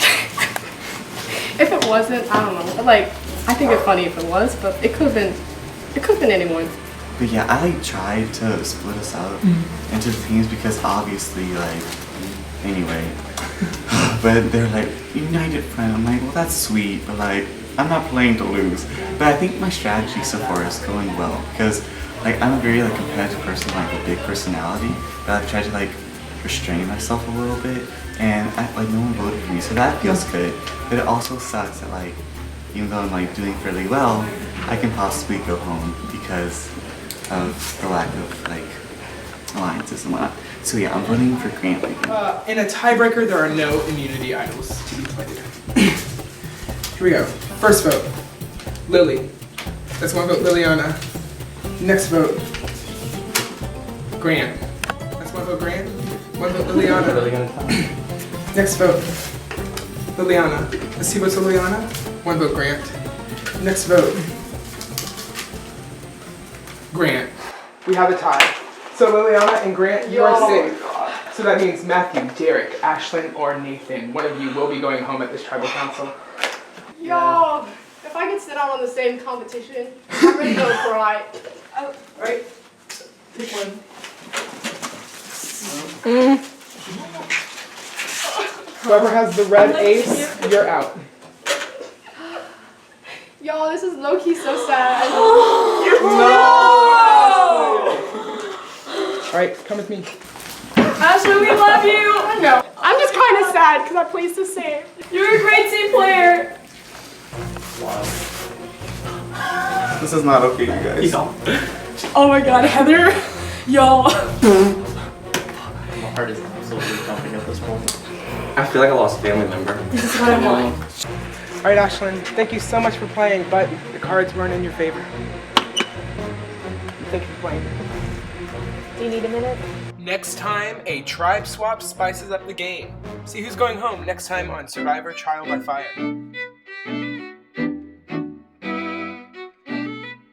[SPEAKER 19] If it wasn't, I don't know. Like, I think it's funny if it was, but it could have been anyone.
[SPEAKER 20] But yeah, I like tried to split us up into teams because obviously like anyway. But they're like united friend. I'm like, well that's sweet, but like I'm not playing to lose. But I think my strategy so far is going well because like I'm a very like competitive person, like a big personality. But I've tried to like restrain myself a little bit, and like no one voted for me, so that feels good. But it also sucks that like even though I'm like doing fairly well, I can possibly go home because of the lack of like alliances and whatnot. So yeah, I'm voting for Grant again.
[SPEAKER 1] In a tiebreaker, there are no immunity idols to be played. Here we go. First vote, Lily. That's 1 vote Liliana. Next vote, Grant. That's 1 vote Grant. 1 vote Liliana. Next vote, Liliana. That's 2 votes Liliana. 1 vote Grant. Next vote, Grant. We have a tie. So Liliana and Grant, you are safe. So that means Matthew, Derek, Ashlyn, or Nathan. One of you will be going home at this tribal council.
[SPEAKER 19] Yo, if I could sit out on the same competition, I'm ready to go cry.
[SPEAKER 1] Alright, pick one. Whoever has the red ace, you're out.
[SPEAKER 19] Yo, this is low-key so sad.
[SPEAKER 1] Alright, come with me.
[SPEAKER 18] Ashley, we love you.
[SPEAKER 19] I know. I'm just kind of sad because I placed the same.
[SPEAKER 18] You're a great team player.
[SPEAKER 20] This is not okay, you guys.
[SPEAKER 18] Oh my God, Heather, y'all.
[SPEAKER 2] My heart is absolutely pumping at this point.
[SPEAKER 22] I feel like I lost a family member.
[SPEAKER 18] This is what I want.
[SPEAKER 1] Alright, Ashlyn, thank you so much for playing, but the cards weren't in your favor. Thank you for playing.
[SPEAKER 16] Do you need a minute?
[SPEAKER 1] Next time, a tribe swap spices up the game. See who's going home next time on Survivor Trial by Fire.